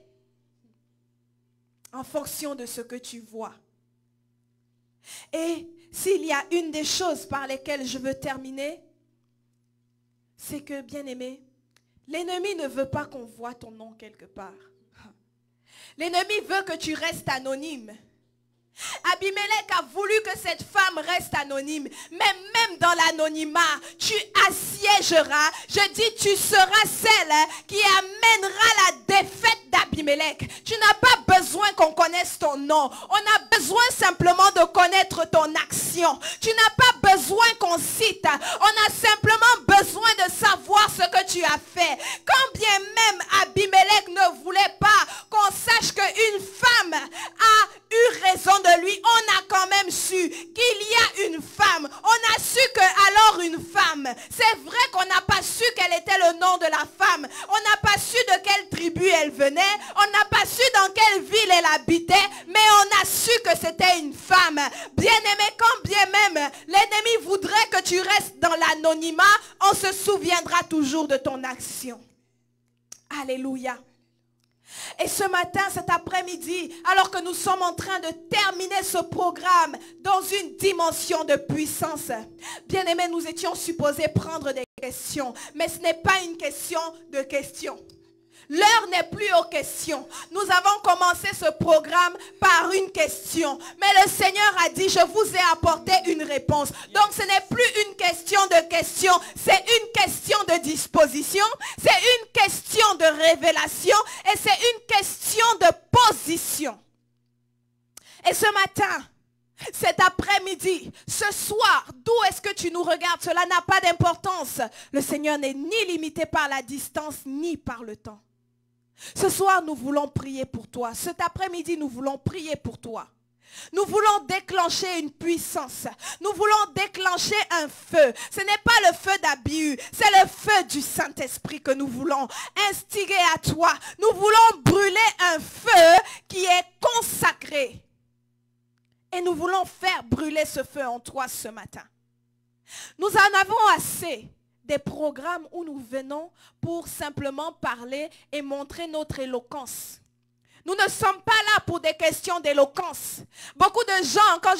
En fonction de ce que tu vois. Et s'il y a une des choses par lesquelles je veux terminer, c'est que, bien-aimé, l'ennemi ne veut pas qu'on voit ton nom quelque part. L'ennemi veut que tu restes anonyme. Abimelech a voulu que cette femme reste anonyme. Mais même dans l'anonymat, tu assiégeras. Je dis, tu seras celle qui amènera la défaite d'Abimelech. Tu n'as pas besoin qu'on connaisse ton nom. On a besoin simplement de connaître ton action. Tu n'as pas besoin qu'on cite. On a simplement besoin de savoir ce que tu as fait. Quand bien même Abimelech ne voulait pas qu'on sache qu'une femme a eu raison de lui, on a quand même su qu'il y a une femme. On a su que alors une femme, c'est vrai qu'on n'a pas su quel était le nom de la femme. On n'a pas su de quelle tribu elle venait. On n'a pas su dans quelle ville elle habitait. Mais on a su que c'était une femme. Bien-aimé, quand bien même l'ennemi voudrait que tu restes dans l'anonymat, on se souviendra toujours de ton action. Alléluia. Et ce matin, cet après-midi, alors que nous sommes en train de terminer ce programme dans une dimension de puissance, bien aimé, nous étions supposés prendre des questions. Mais ce n'est pas une question de questions. L'heure n'est plus aux questions. Nous avons commencé ce programme par une question. Mais le Seigneur a dit, je vous ai apporté une réponse. Donc ce n'est plus une question de questions. C'est une question de disposition. C'est une question de révélation. Et c'est une question de position. Et ce matin, cet après-midi, ce soir, d'où est-ce que tu nous regardes? Cela n'a pas d'importance. Le Seigneur n'est ni limité par la distance, ni par le temps. Ce soir, nous voulons prier pour toi. Cet après-midi, nous voulons prier pour toi. Nous voulons déclencher une puissance. Nous voulons déclencher un feu. Ce n'est pas le feu d'Abihu, c'est le feu du Saint-Esprit que nous voulons instiguer à toi. Nous voulons brûler un feu qui est consacré. Et nous voulons faire brûler ce feu en toi ce matin. Nous en avons assez des programmes où nous venons pour simplement parler et montrer notre éloquence. Nous ne sommes pas là pour des questions d'éloquence. Beaucoup de gens, quand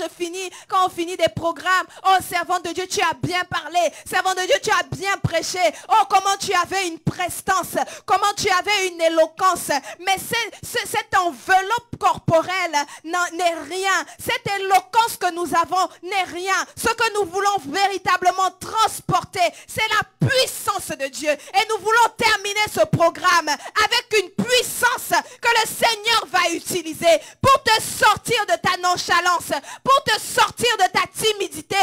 on finit des programmes, oh servant de Dieu, tu as bien parlé. Servant de Dieu, tu as bien prêché. Oh, comment tu avais une prestance. Comment tu avais une éloquence. Mais cette enveloppe corporelle n'est rien. Cette éloquence que nous avons n'est rien. Ce que nous voulons véritablement transporter, c'est la puissance de Dieu. Et nous voulons terminer ce programme avec une puissance que le Seigneur va utiliser pour te sortir de ta nonchalance, pour te sortir de ta timidité,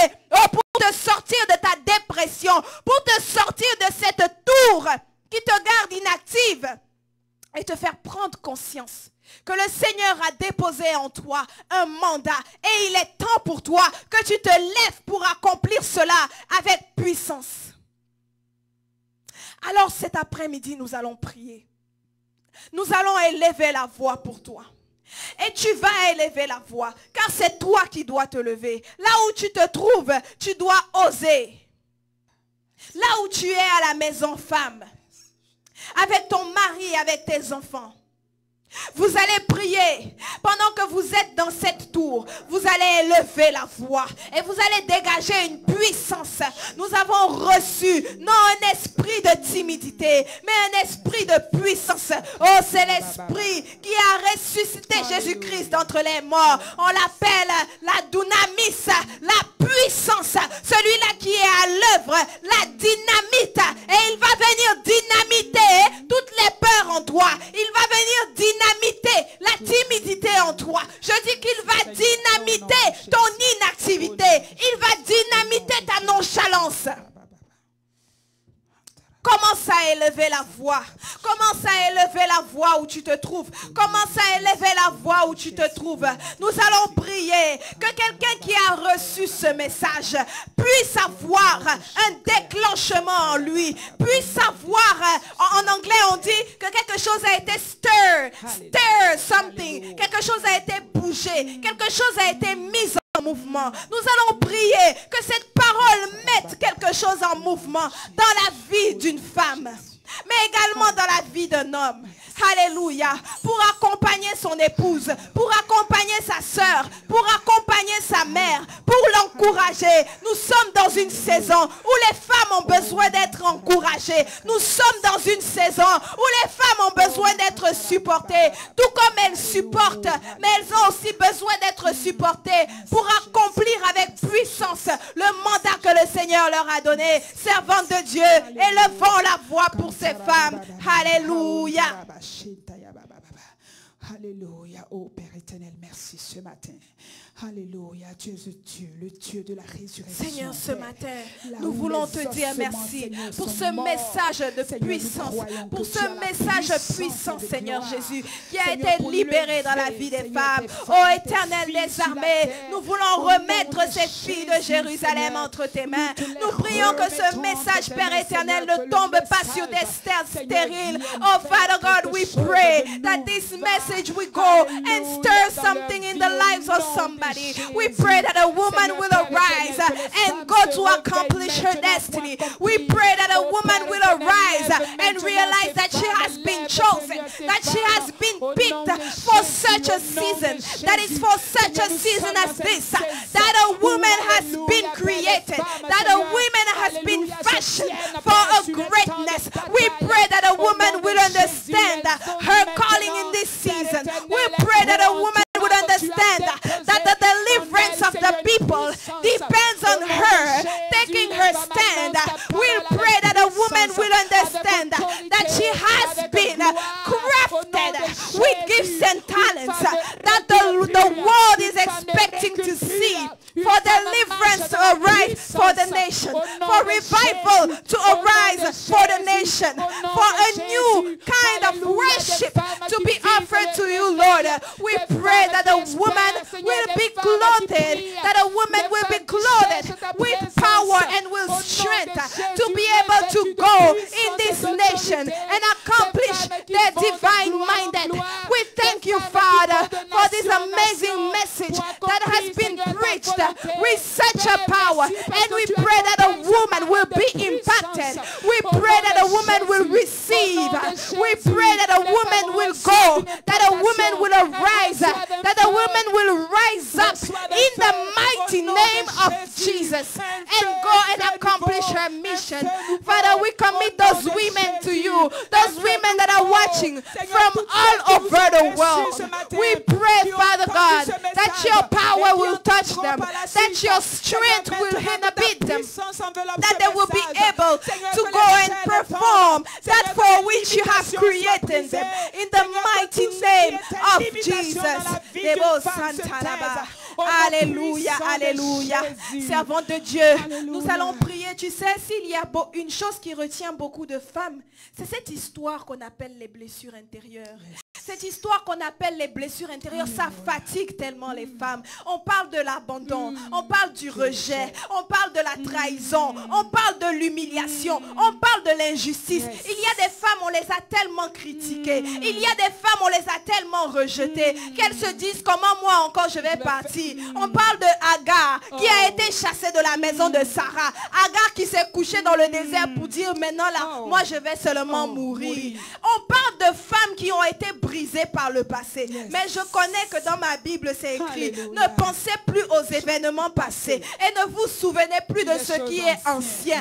pour te sortir de ta dépression, pour te sortir de cette tour qui te garde inactive et te faire prendre conscience que le Seigneur a déposé en toi un mandat et il est temps pour toi que tu te lèves pour accomplir cela avec puissance. Alors cet après-midi, nous allons prier. Nous allons élever la voix pour toi. Et tu vas élever la voix, car c'est toi qui dois te lever. Là où tu te trouves, tu dois oser. Là où tu es à la maison femme, avec ton mari, avec tes enfants, vous allez prier. Pendant que vous êtes dans cette tour, vous allez élever la voix et vous allez dégager une puissance. Nous avons reçu non un esprit de timidité, mais un esprit de puissance. Oh, c'est l'esprit qui a ressuscité Jésus-Christ d'entre les morts. On l'appelle la dunamis, la puissance. Celui-là qui est à l'œuvre, la dynamite. Et il va venir dynamiter toutes les peurs en toi. Il va venir dynamiter la timidité en toi. Je dis qu'il va dynamiter ton inactivité. Il va dynamiter ta nonchalance. Commence à élever la voix. Commence à élever la voix où tu te trouves. Commence à élever la voix où tu te trouves. Nous allons prier que quelqu'un qui a reçu ce message puisse avoir un déclenchement en lui. Puisse avoir, en anglais on dit que quelque chose a été stir something. Quelque chose a été bougé. Quelque chose a été mis en mouvement. Nous allons prier que cette parole mette quelque chose en mouvement dans la vie d'une femme, mais également dans la vie d'un homme. Alléluia. Pour accompagner son épouse, pour accompagner sa sœur, pour accompagner sa mère, pour l'encourager. Nous sommes dans une saison où les femmes ont besoin d'être encouragées. Nous sommes dans une saison où les femmes ont besoin d'être supportées. Tout comme elles supportent, mais elles ont aussi besoin d'être supportées pour accomplir avec puissance le mandat que le Seigneur leur a donné. Servantes de Dieu, élevons la voix pour ces femmes. Alléluia. Alléluia. Oh Père éternel, merci ce matin. Alléluia. Tu es Dieu, le Dieu de la résurrection. Seigneur, ce matin, nous voulons te dire merci pour ce message de puissance, pour ce message puissant, Seigneur Jésus, qui a été libéré dans la vie des femmes. Oh Éternel des armées, nous voulons remettre ces filles de Jérusalem entre tes mains. Nous prions que ce message, Père éternel, ne tombe pas sur des terres stériles. Oh Father God, we pray that this message will go and stir something in the lives of somebody. We pray that a woman will arise and go to accomplish her destiny. We pray that a woman will arise and realize that she has been chosen, that she has been picked for such a season, that is for such a season as this, that a woman has been created, that a woman has been fashioned for a greatness. We pray that a woman will understand her calling in this season. We pray that a woman would understand that the deliverance of the people depends on her taking her stand. We pray that a woman will understand that she has been crafted with gifts and talents that the world is expecting to see, for deliverance to arise for the nation, for revival to arise for the nation, for a new kind of worship to be offered to you, Lord. We pray that a woman will be clothed, that a woman will be clothed with power and with strength to be able to go in this nation and accomplish their divine minded. We thank you, Father, for this amazing message that has been preached with such a power. And we pray that a woman will be impacted. We pray that a woman will receive. We pray that a woman will go, that a woman generation. Father, we commit those women to you. Those women that are watching from all over the world. We pray, Father God, that your power will touch them, that your strength will inhabit them, that they will be able to go and perform that for which you have created them. In the mighty name of Jesus. Alléluia, alléluia. Servante de Dieu, nous allons prier. Tu sais, s'il y a une chose qui retient beaucoup de femmes, c'est cette histoire qu'on appelle les blessures intérieures. Cette histoire qu'on appelle les blessures intérieures, ça fatigue tellement les femmes. On parle de l'abandon, on parle du rejet, on parle de la trahison, on parle de l'humiliation, on parle de l'injustice. Il y a des femmes, on les a tellement critiquées. Il y a des femmes, on les a tellement rejetées qu'elles se disent comment moi encore je vais partir. On parle de Agar qui a été chassée de la maison de Sarah. Agar qui s'est couchée dans le désert pour dire maintenant là, moi je vais seulement mourir. On parle de femmes qui ont été brisées par le passé. Mais je connais que dans ma Bible c'est écrit, ne pensez plus aux événements passés et ne vous souvenez plus de ce qui est ancien.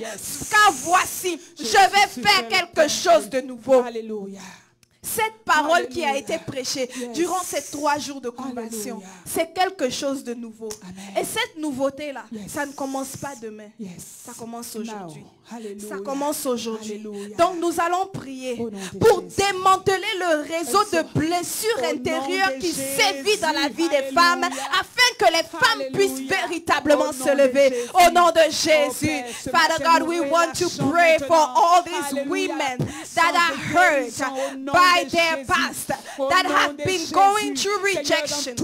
Car voici, je vais faire quelque chose de nouveau. Alléluia. Cette parole qui a été prêchée durant ces 3 jours de conversion, c'est quelque chose de nouveau. Et cette nouveauté-là, ça ne commence pas demain. Ça commence aujourd'hui. Ça commence aujourd'hui. Donc nous allons prier pour démanteler le réseau de blessures intérieures qui sévit dans la vie des femmes, afin que les femmes puissent véritablement se lever. Au nom de Jésus. Father God, we want to pray for all these women that are hurt by their past, that have been going through rejection,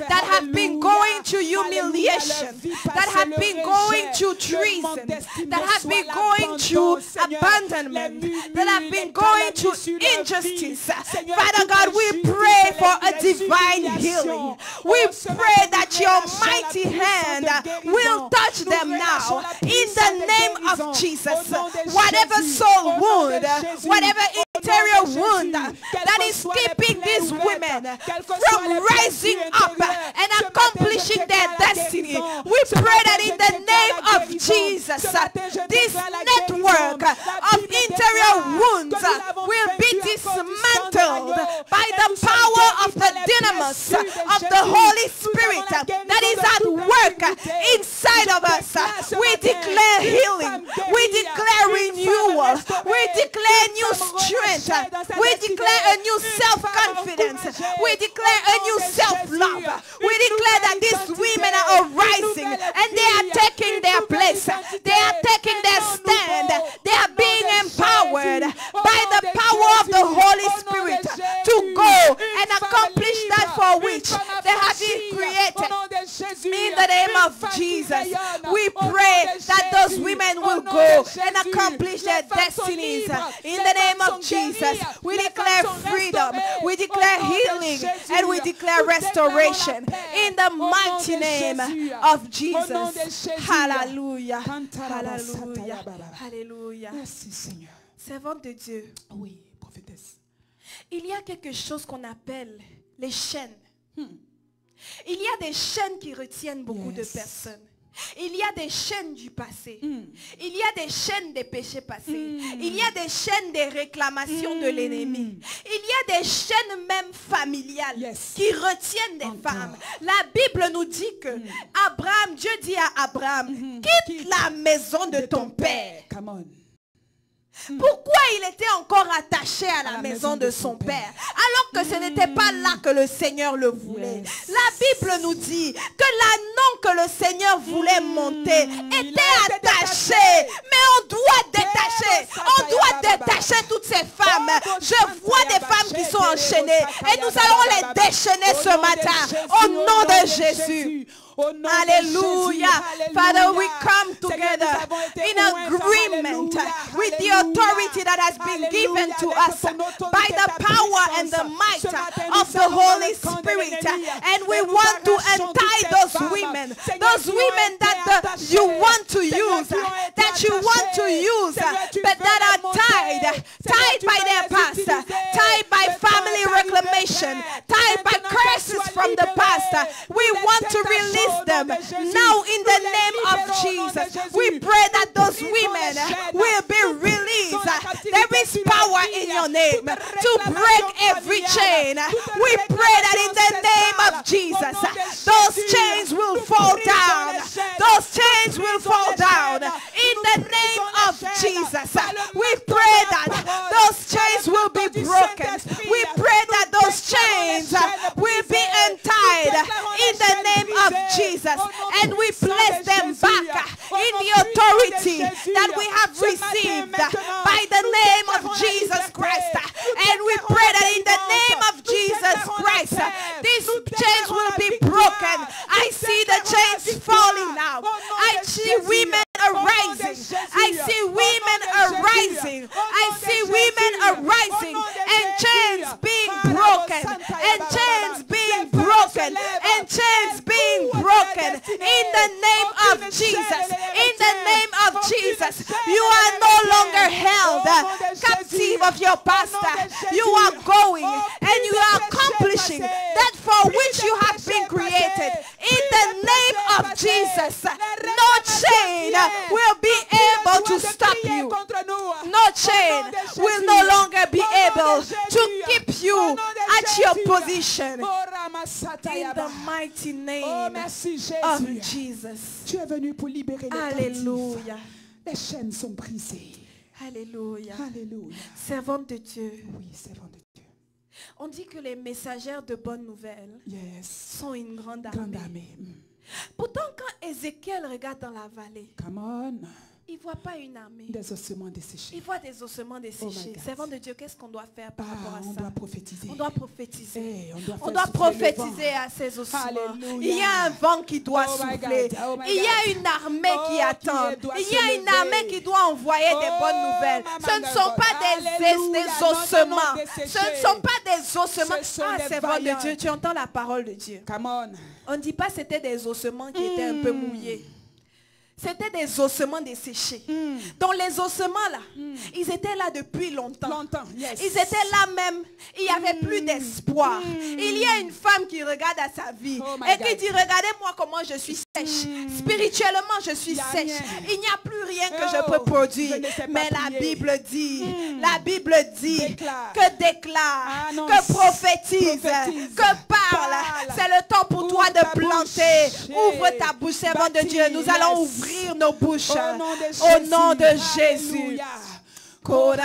that have been going through humiliation, that have been going through treason, that have been going through abandonment, that have been going through injustice. Father God, we pray for a divine healing. We pray that your mighty hand will touch them now in the name of Jesus. Whatever soul wound, whatever interior wound that is keeping these women from rising up and accomplishing their destiny, we pray that in the name of Jesus, this network of interior wounds will be dismantled by the power of the dynamis of the Holy Spirit that is at work inside of us. We declare healing, we declare renewal, we declare new strength, we declare a new self-confidence, we declare a new self-love. We declare that these women are arising and they are taking their place, they are taking their stand, they are being empowered by the power of the Holy Spirit to go and accomplish that for which they have been created. In the name of Jesus, we pray that those women will go and accomplish their destinies. In the name of Jesus, we declare freedom, we declare healing, and we declare restoration. In the mighty name of Jesus. Hallelujah. Hallelujah. Hallelujah. Merci Seigneur. Servante de Dieu. Oui, prophétesse. Il y a quelque chose qu'on appelle les chaînes. Il y a des chaînes qui retiennent beaucoup de personnes. Il y a des chaînes du passé. Il y a des chaînes des péchés passés. Il y a des chaînes des réclamations de l'ennemi. Il y a des chaînes même familiales qui retiennent des femmes. La Bible nous dit que Abraham, Dieu dit à Abraham, quitte la maison de ton père. Come on. Pourquoi il était encore attaché à la maison de son père alors que ce n'était pas là que le Seigneur le voulait? La Bible nous dit que l'anneau que le Seigneur voulait monter était attaché. Mais on doit détacher toutes ces femmes. Je vois des femmes qui sont enchaînées et nous allons les déchaîner ce matin au nom de Jésus. Hallelujah. Father, we come together in agreement with the authority that has been given to us by the power and the might of the Holy Spirit. And we want to untie those women that you want to use, but that are tied by their past, tied by family reclamation, tied by curses from the past. We want to release them now in the name of Jesus. We pray that those women will be released. There is power in your name to break every chain. We pray that in the name of Jesus, those chains will fall down. Those chains will fall down. In the name of Jesus, we pray that those chains will be broken. We pray that those chains will be untied in the name of Jesus. And we place them back in the authority that we have received by the name of Jesus Christ. And we pray that in the name of Jesus Christ, these chains will be broken. I see the chains falling now. I see women arising. I see women arising. I see women arising and chains being broken. And chains being broken. And chains being broken. In the name of Jesus. In the name of Jesus. You are no longer held captive of your pastor. You are going and you are accomplishing that for which you have been created. In the name of Jesus. No chain will be able to stop you. No chain will no longer be able to keep you at your position. In the mighty name of Jesus. Tu es venu pour libérer les Alléluia. Les chaînes sont brisées. Alléluia. Alléluia. Servante de Dieu. Oui, servante de Dieu. On dit que les messagères de bonnes nouvelles sont une grande armée. Pourtant, quand Ézéchiel regarde dans la vallée, il ne voit pas une armée. Des ossements desséchés. Il voit des ossements desséchés. Servant de Dieu, qu'est-ce qu'on doit faire par rapport à ça? On doit prophétiser. On doit prophétiser. On doit prophétiser à ces ossements. Il y a un vent qui doit souffler. Il y a une armée qui attend. Il y a une armée qui doit envoyer des bonnes nouvelles. Ce ne sont pas des ossements. Ce ne sont pas des ossements. Ah, servant de Dieu, tu entends la parole de Dieu. On ne dit pas que c'était des ossements qui étaient un peu mouillés. C'était des ossements desséchés. Donc les ossements là, ils étaient là depuis longtemps. Ils étaient là même. Il n'y avait plus d'espoir. Il y a une femme qui regarde à sa vie et qui dit, regardez-moi comment je suis sèche. Spirituellement, je suis sèche. Il n'y a plus rien que je peux produire. Mais la Bible dit, que déclare, que prophétise, que parle. C'est le temps pour toi de planter. Ouvre ta bouche, servant de Dieu. Nous allons ouvrir nos bouches au nom de Jésus. Father,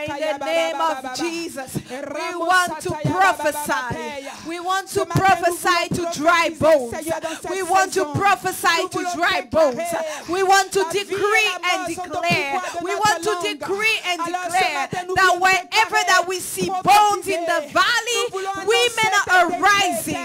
in the name of Jesus, we want to prophesy. We want to prophesy to dry bones. We want to prophesy to dry bones. We want to decree and declare. We want to decree and declare that wherever that we see bones in the valley, women are rising.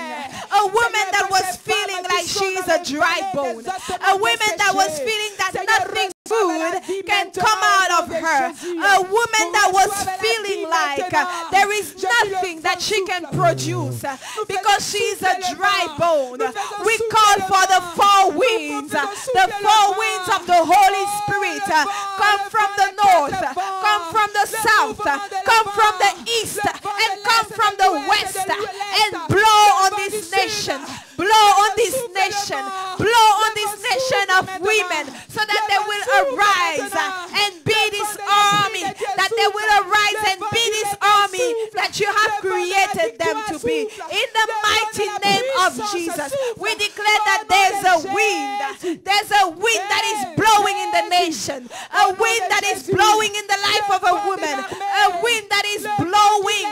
A woman that was feeling like she is a dry bone. A woman that was feeling that nothing food can come out of her. A woman that was feeling like there is nothing that she can produce because she is a dry bone. We call for the four winds. The four winds of the Holy Spirit come from the north, come from the south, come from the east, and come from the west, and blow on this nation. Blow on this nation. Blow on this nation of women so that they will arise and be this army. That they will arise and be this army that you have created them to be. In the mighty name of Jesus, we declare that there's a wind. There's a wind that is blowing in the nation. A wind that is blowing in the life of a woman. A wind that is blowing.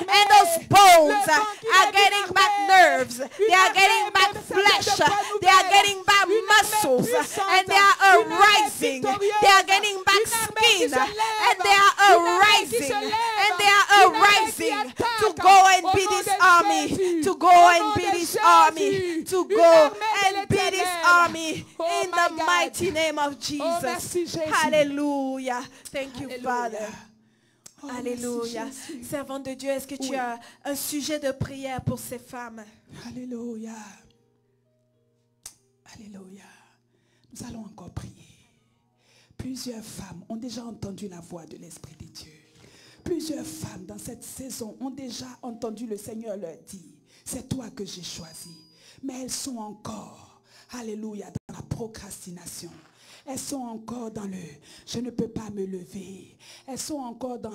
And those bones are getting back nerves. They are getting back flesh. They are getting back muscles. And they are arising. They are getting back skin. And they are arising. And they are arising to go and be this army. To go and be this army. To go and be this army. In the mighty name of Jesus. Hallelujah. Thank you, Father. Alléluia. Servant de Dieu, est-ce que tu as un sujet de prière pour ces femmes? Alléluia. Alléluia. Nous allons encore prier. Plusieurs femmes ont déjà entendu la voix de l'Esprit de Dieu. Plusieurs femmes dans cette saison ont déjà entendu le Seigneur leur dire, c'est toi que j'ai choisi. Mais elles sont encore, alléluia, dans la procrastination. Elles sont encore dans le « je ne peux pas me lever ». Elles sont encore dans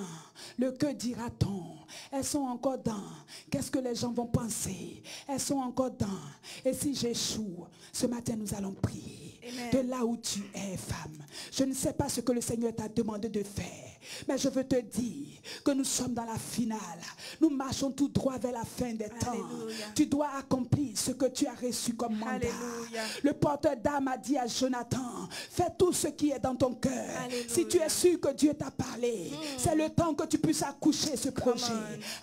le « que dira-t-on ». Elles sont encore dans « qu'est-ce que les gens vont penser ». Elles sont encore dans « et si j'échoue ». Ce matin, nous allons prier. Amen. De là où tu es, femme. Je ne sais pas ce que le Seigneur t'a demandé de faire. Mais je veux te dire que nous sommes dans la finale. Nous marchons tout droit vers la fin des temps. Alléluia. Tu dois accomplir ce que tu as reçu comme mandat. Alléluia. Le porteur d'âme a dit à Jonathan, fais tout ce qui est dans ton cœur. Alléluia. Si tu es sûr que Dieu t'a parlé, c'est le temps que tu puisses accoucher ce projet.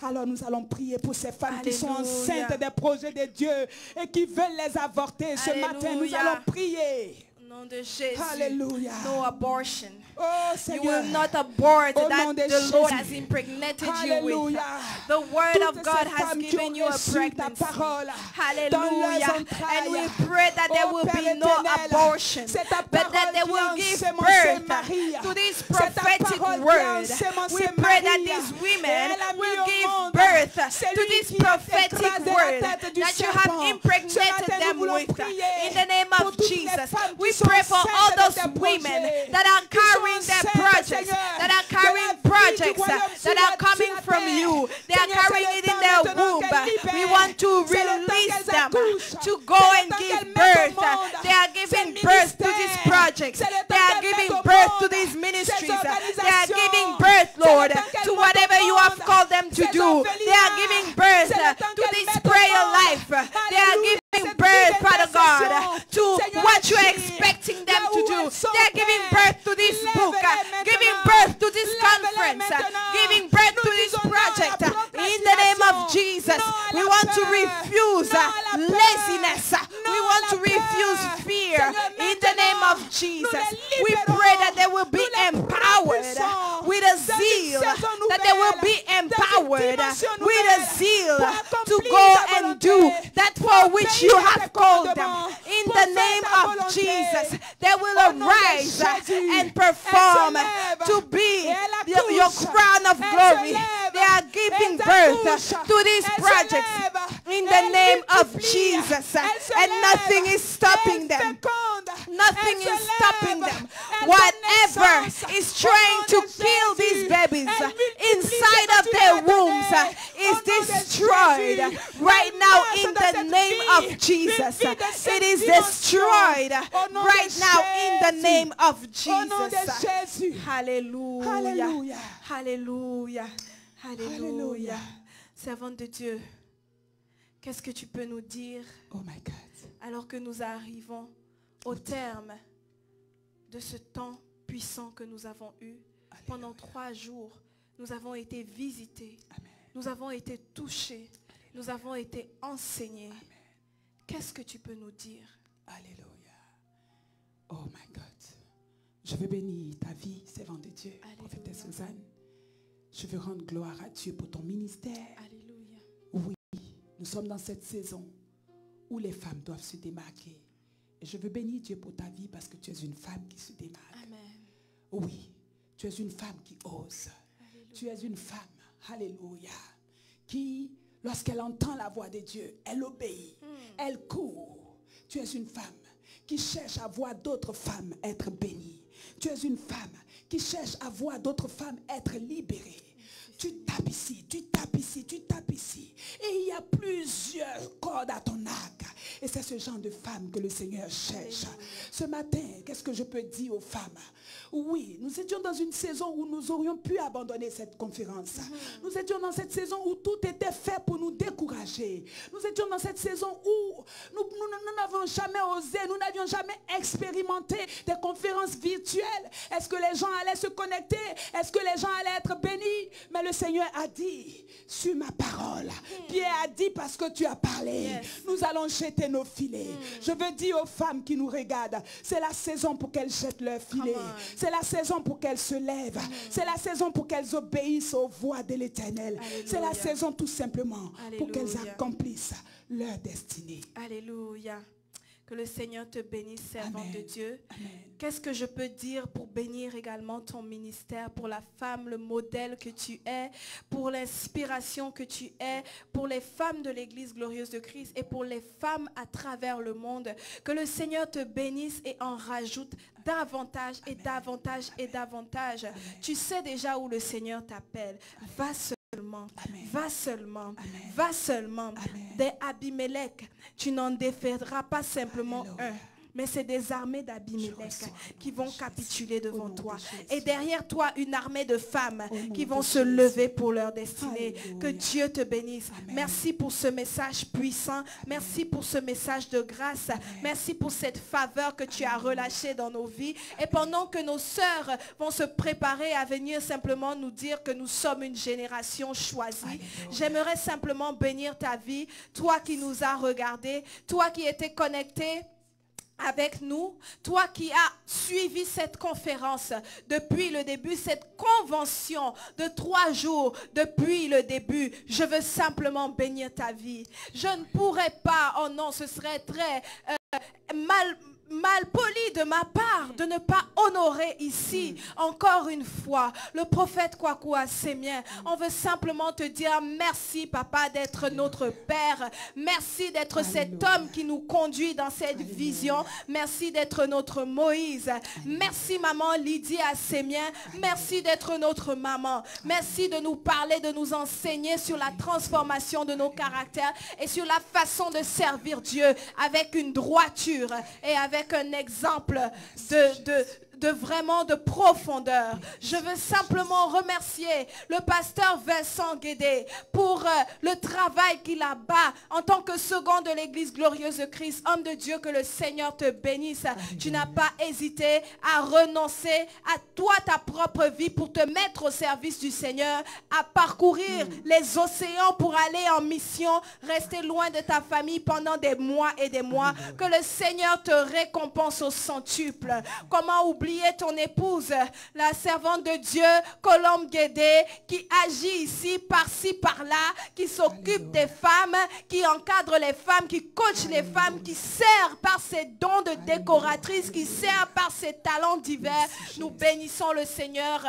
Alors nous allons prier pour ces femmes Alléluia. Qui sont enceintes des projets de Dieu et qui veulent les avorter. Ce Alléluia. Matin, nous allons prier. Nom de Jésus. Hallelujah. No abortion. Oh, you will not abort that the Lord has impregnated Hallelujah. you with. The word of God has given you a pregnancy. Hallelujah. And we pray that there will be no abortion, but that they will give birth to this prophetic word. We pray that these women will give birth to this prophetic word that you have impregnated them with. In the name of Jesus, we pray for all those women that are carrying their projects, that are carrying projects that are coming from you. They are carrying it in their womb. We want to release them to go and give birth. They are giving birth to these projects. They are giving birth to these ministries. They are giving birth, Lord, to whatever you have called them to do. They are giving birth to this prayer life. They are giving birth, Father God, to what you are expecting them to do. They are giving birth to this book, giving birth to this conference, giving birth to this project. In the name of Jesus, we want to refuse laziness. We want to refuse fear. In the name of Jesus, we pray that they will be empowered with a zeal, that they will be empowered with a zeal to go and do that for which you have called them. In the name of Jesus, they will arise and perform to be your crown of glory. They are giving birth to these projects in the name of Jesus, and nothing is stopping them. Nothing is stopping them. Whatever is trying to kill these babies inside of their wombs is destroyed right now in the name of Jesus. It is destroyed right now in the name of Jesus. Hallelujah. Hallelujah. Hallelujah. Servante de Dieu, qu'est-ce que tu peux nous dire alors que nous arrivons au terme de ce temps puissant que nous avons eu? Pendant 3 jours, nous avons été visités. Amen. Nous avons été touchés. Alléluia. Nous avons été enseignés. Qu'est-ce que tu peux nous dire? Alléluia. Oh my God. Je veux bénir ta vie, servante de Dieu, prophétesse Suzanne. Je veux rendre gloire à Dieu pour ton ministère. Alléluia. Oui, nous sommes dans cette saison où les femmes doivent se démarquer. Et je veux bénir Dieu pour ta vie parce que tu es une femme qui se démarque. Amen. Oui, tu es une femme qui ose. Alléluia. Tu es une femme, alléluia, qui, lorsqu'elle entend la voix de Dieu, elle obéit, elle court. Tu es une femme qui cherche à voir d'autres femmes être bénies. Tu es une femme qui cherche à voir d'autres femmes être libérées. Tu tapes ici, tu tapes ici, tu tapes ici. Et il y a plusieurs cordes à ton arc. Et c'est ce genre de femme que le Seigneur cherche. Ce matin, qu'est-ce que je peux dire aux femmes? Oui, nous étions dans une saison où nous aurions pu abandonner cette conférence. Nous étions dans cette saison où tout était fait pour nous décourager. Nous étions dans cette saison où nous n'avions jamais osé, nous n'avions jamais expérimenté des conférences virtuelles. Est-ce que les gens allaient se connecter? Est-ce que les gens allaient être bénis? Mais le Seigneur a dit, sur ma parole, Pierre a dit, parce que tu as parlé, nous allons jeter nos filets. Je veux dire aux femmes qui nous regardent, c'est la saison pour qu'elles jettent leurs filets. C'est la saison pour qu'elles se lèvent. C'est la saison pour qu'elles obéissent aux voix de l'Éternel. C'est la saison tout simplement pour qu'elles accomplissent leur destinée. Alléluia. Que le Seigneur te bénisse, servante Amen. de Dieu. Amen. Qu'est-ce que je peux dire pour bénir également ton ministère, pour la femme, le modèle que tu es, pour l'inspiration que tu es, pour les femmes de l'Église glorieuse de Christ et pour les femmes à travers le monde. Que le Seigneur te bénisse et en rajoute davantage et davantage et davantage. Amen. Tu sais déjà où le Seigneur t'appelle. Va seulement, Amen. va seulement, Amen. va seulement. Amen. Des Abimelech, tu n'en déferas pas simplement Alléluia. un. Mais c'est des armées d'Abimelech Je reçois qui vont capituler devant nom de toi. Jésus. Et derrière toi, une armée de femmes Au nom qui de vont se Jésus. lever pour leur destinée. Alléluia. Que Dieu te bénisse. Amen. Merci pour ce message puissant. Merci pour ce message de grâce. Merci pour cette faveur que tu as relâchée dans nos vies. Et pendant que nos sœurs vont se préparer à venir simplement nous dire que nous sommes une génération choisie, Alléluia. j'aimerais simplement bénir ta vie. Toi qui nous as regardés, toi qui étais connecté avec nous, toi qui as suivi cette conférence depuis le début, cette convention de 3 jours depuis le début, je veux simplement bénir ta vie. Je ne pourrais pas, oh non, ce serait très mal poli de ma part de ne pas honorer ici encore une fois le prophète Kwaku Assemien. On veut simplement te dire merci papa d'être notre Père. Merci d'être cet homme qui nous conduit dans cette vision. Merci d'être notre Moïse. Merci maman Lydie Assemien. Merci d'être notre maman. Merci de nous parler, de nous enseigner sur la transformation de nos caractères et sur la façon de servir Dieu avec une droiture et avec un exemple de profondeur. Je veux simplement remercier le pasteur Vincent Guédé pour le travail qu'il a bas en tant que second de l'église glorieuse de Christ. Homme de Dieu, que le Seigneur te bénisse. Tu n'as pas hésité à renoncer à toi, ta propre vie, pour te mettre au service du Seigneur, à parcourir les océans pour aller en mission, rester loin de ta famille pendant des mois et des mois. Que le Seigneur te récompense au centuple. Comment oublier ton épouse, la servante de Dieu, Colombe Guédé, qui agit ici, par-ci, par-là, qui s'occupe des femmes, qui encadre les femmes, qui coach les femmes, qui sert par ses dons de décoratrice, qui sert par ses talents divers. Nous bénissons le Seigneur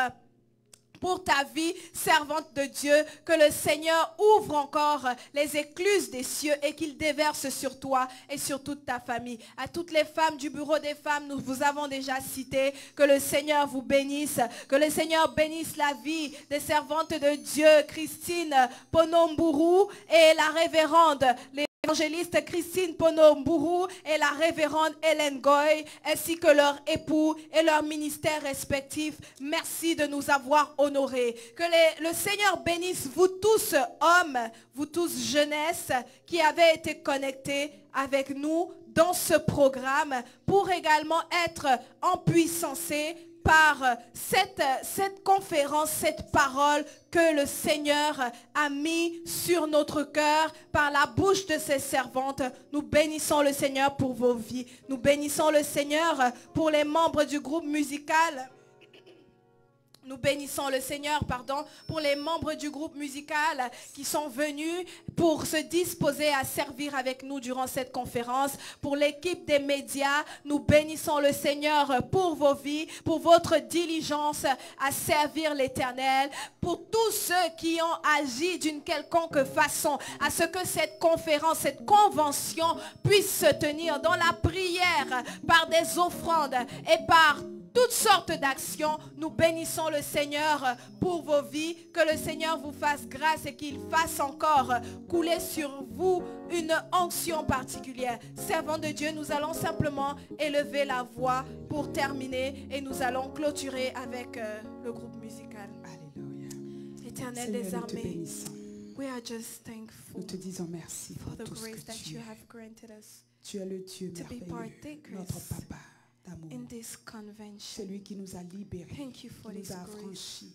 pour ta vie, servante de Dieu, que le Seigneur ouvre encore les écluses des cieux et qu'il déverse sur toi et sur toute ta famille. À toutes les femmes du bureau des femmes, nous vous avons déjà cité, que le Seigneur vous bénisse, que le Seigneur bénisse la vie des servantes de Dieu, Christine Ponombourou et la révérende, l'évangéliste Christine Ponombourou et la révérende Hélène Goy, ainsi que leur époux et leurs ministères respectifs. Merci de nous avoir honorés. Que le Seigneur bénisse vous tous hommes, vous tous jeunesse qui avez été connectés avec nous dans ce programme pour également être empuissancés par cette conférence, cette parole que le Seigneur a mis sur notre cœur par la bouche de ses servantes. Nous bénissons le Seigneur pour vos vies. Nous bénissons le Seigneur pour les membres du groupe musical. Nous bénissons le Seigneur, pour les membres du groupe musical qui sont venus pour se disposer à servir avec nous durant cette conférence. Pour l'équipe des médias, nous bénissons le Seigneur pour vos vies, pour votre diligence à servir l'Éternel. Pour tous ceux qui ont agi d'une quelconque façon à ce que cette conférence, cette convention puisse se tenir dans la prière, par des offrandes et par toutes sortes d'actions. Nous bénissons le Seigneur pour vos vies. Que le Seigneur vous fasse grâce et qu'il fasse encore couler sur vous une onction particulière. Servants de Dieu, nous allons simplement élever la voix pour terminer et nous allons clôturer avec le groupe musical. Alléluia. Éternel Seigneur, des nous te armées, bénissons. we are just thankful Nous te disons merci for pour the tout ce grace que that tu you es. have granted us Tu es le Dieu to be merveilleux, partakers notre papa d'amour. in this convention. Celui qui nous a libérés, Thank you for qui this nous a grace. affranchis,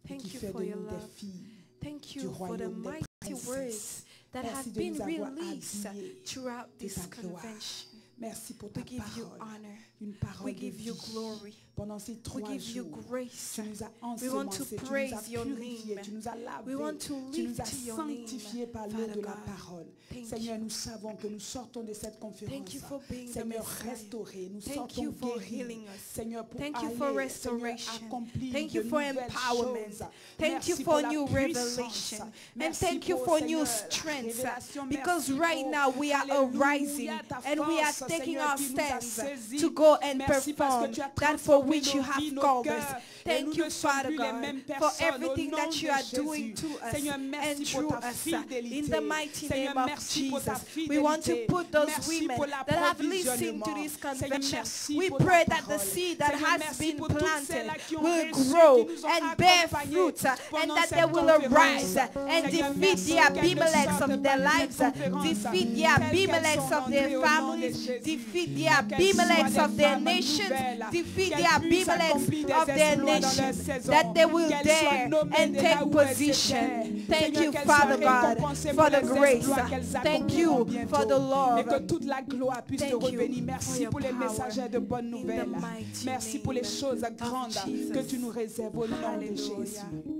et Thank qui you fait for de your nous des love. filles Thank du you for the royaume des mighty words princesses. that Merci have de been nous avoir released habillés throughout de this ta gloire. convention. Merci pour ta We give you parole, honor. une parole We give you glory. Pendant ces We 3 give you jours, grace. tu nous as We want to ensemencés, tu nous as praise your purifiés, name. tu nous as We want lavés, to tu nous lift as your name. sanctifiés par l'eau Father de la God, parole. thank Seigneur, you. nous savons que nous sortons de cette conférence. Thank you for being the Seigneur, Messiah. restaurés, nous Thank sortons you for guéris. healing us. Seigneur, pour Thank you aller, for Seigneur, restoration. accomplir Thank de you for nouvelles empowerment. choses. Thank Merci you pour for la new puissance. revelation. And Merci thank you pour, for Seigneur, new la strength. révélation. Because Merci right pour, now we are alléluia, arising ta and we are force, taking Seigneur, our qui nous a stands saisis. to go and Merci parce que perform tu as that for transformé which you nos have vies, nos called cœurs. us. Et Thank nous you, ne sommes Father plus les God, mêmes for personnes. Au everything nom that de you are Jésus. doing to us Seigneur, and merci pour through ta us. fidélité. In the mighty Seigneur, name of merci pour ta Jesus, fidélité. we want to put those Merci women pour la that have listened to provisionnement. this Seigneur, convention. merci We pour ta pray that the parole. seed that Seigneur, has merci been pour toutes planted celles qui ont will reçu, grow qui nous ont and bear accompagnés fruit and pendant that they cette will conférence. arise and Seigneur, defeat merci the qu'elles ne Abimelechs sortent of their pas de cette lives, conférence defeat the telles qu'elles Abimelechs sont of rentrées their au nom de families, Jésus. defeat the Qu'elles soient Abimelechs des of their femmes nations, nouvelles, defeat the qu'elles puissent Abimelechs accomplir des of their exploits dans leur nations, saison, that they will qu'elles soient dare nommées and de là take où elles position. étaient. Thank Seigneur, you, qu'elles Father soient God, récompensées for pour the les grace. exploits qu'elles Thank accompliront you bientôt. for the Et que love. toute la gloire puisse te Thank you revenir. for Merci your pour les power. messagers de bonnes In the nouvelles. mighty Merci pour les name choses of grandes Jesus. que tu nous réserves au nom de Hallelujah. Jésus.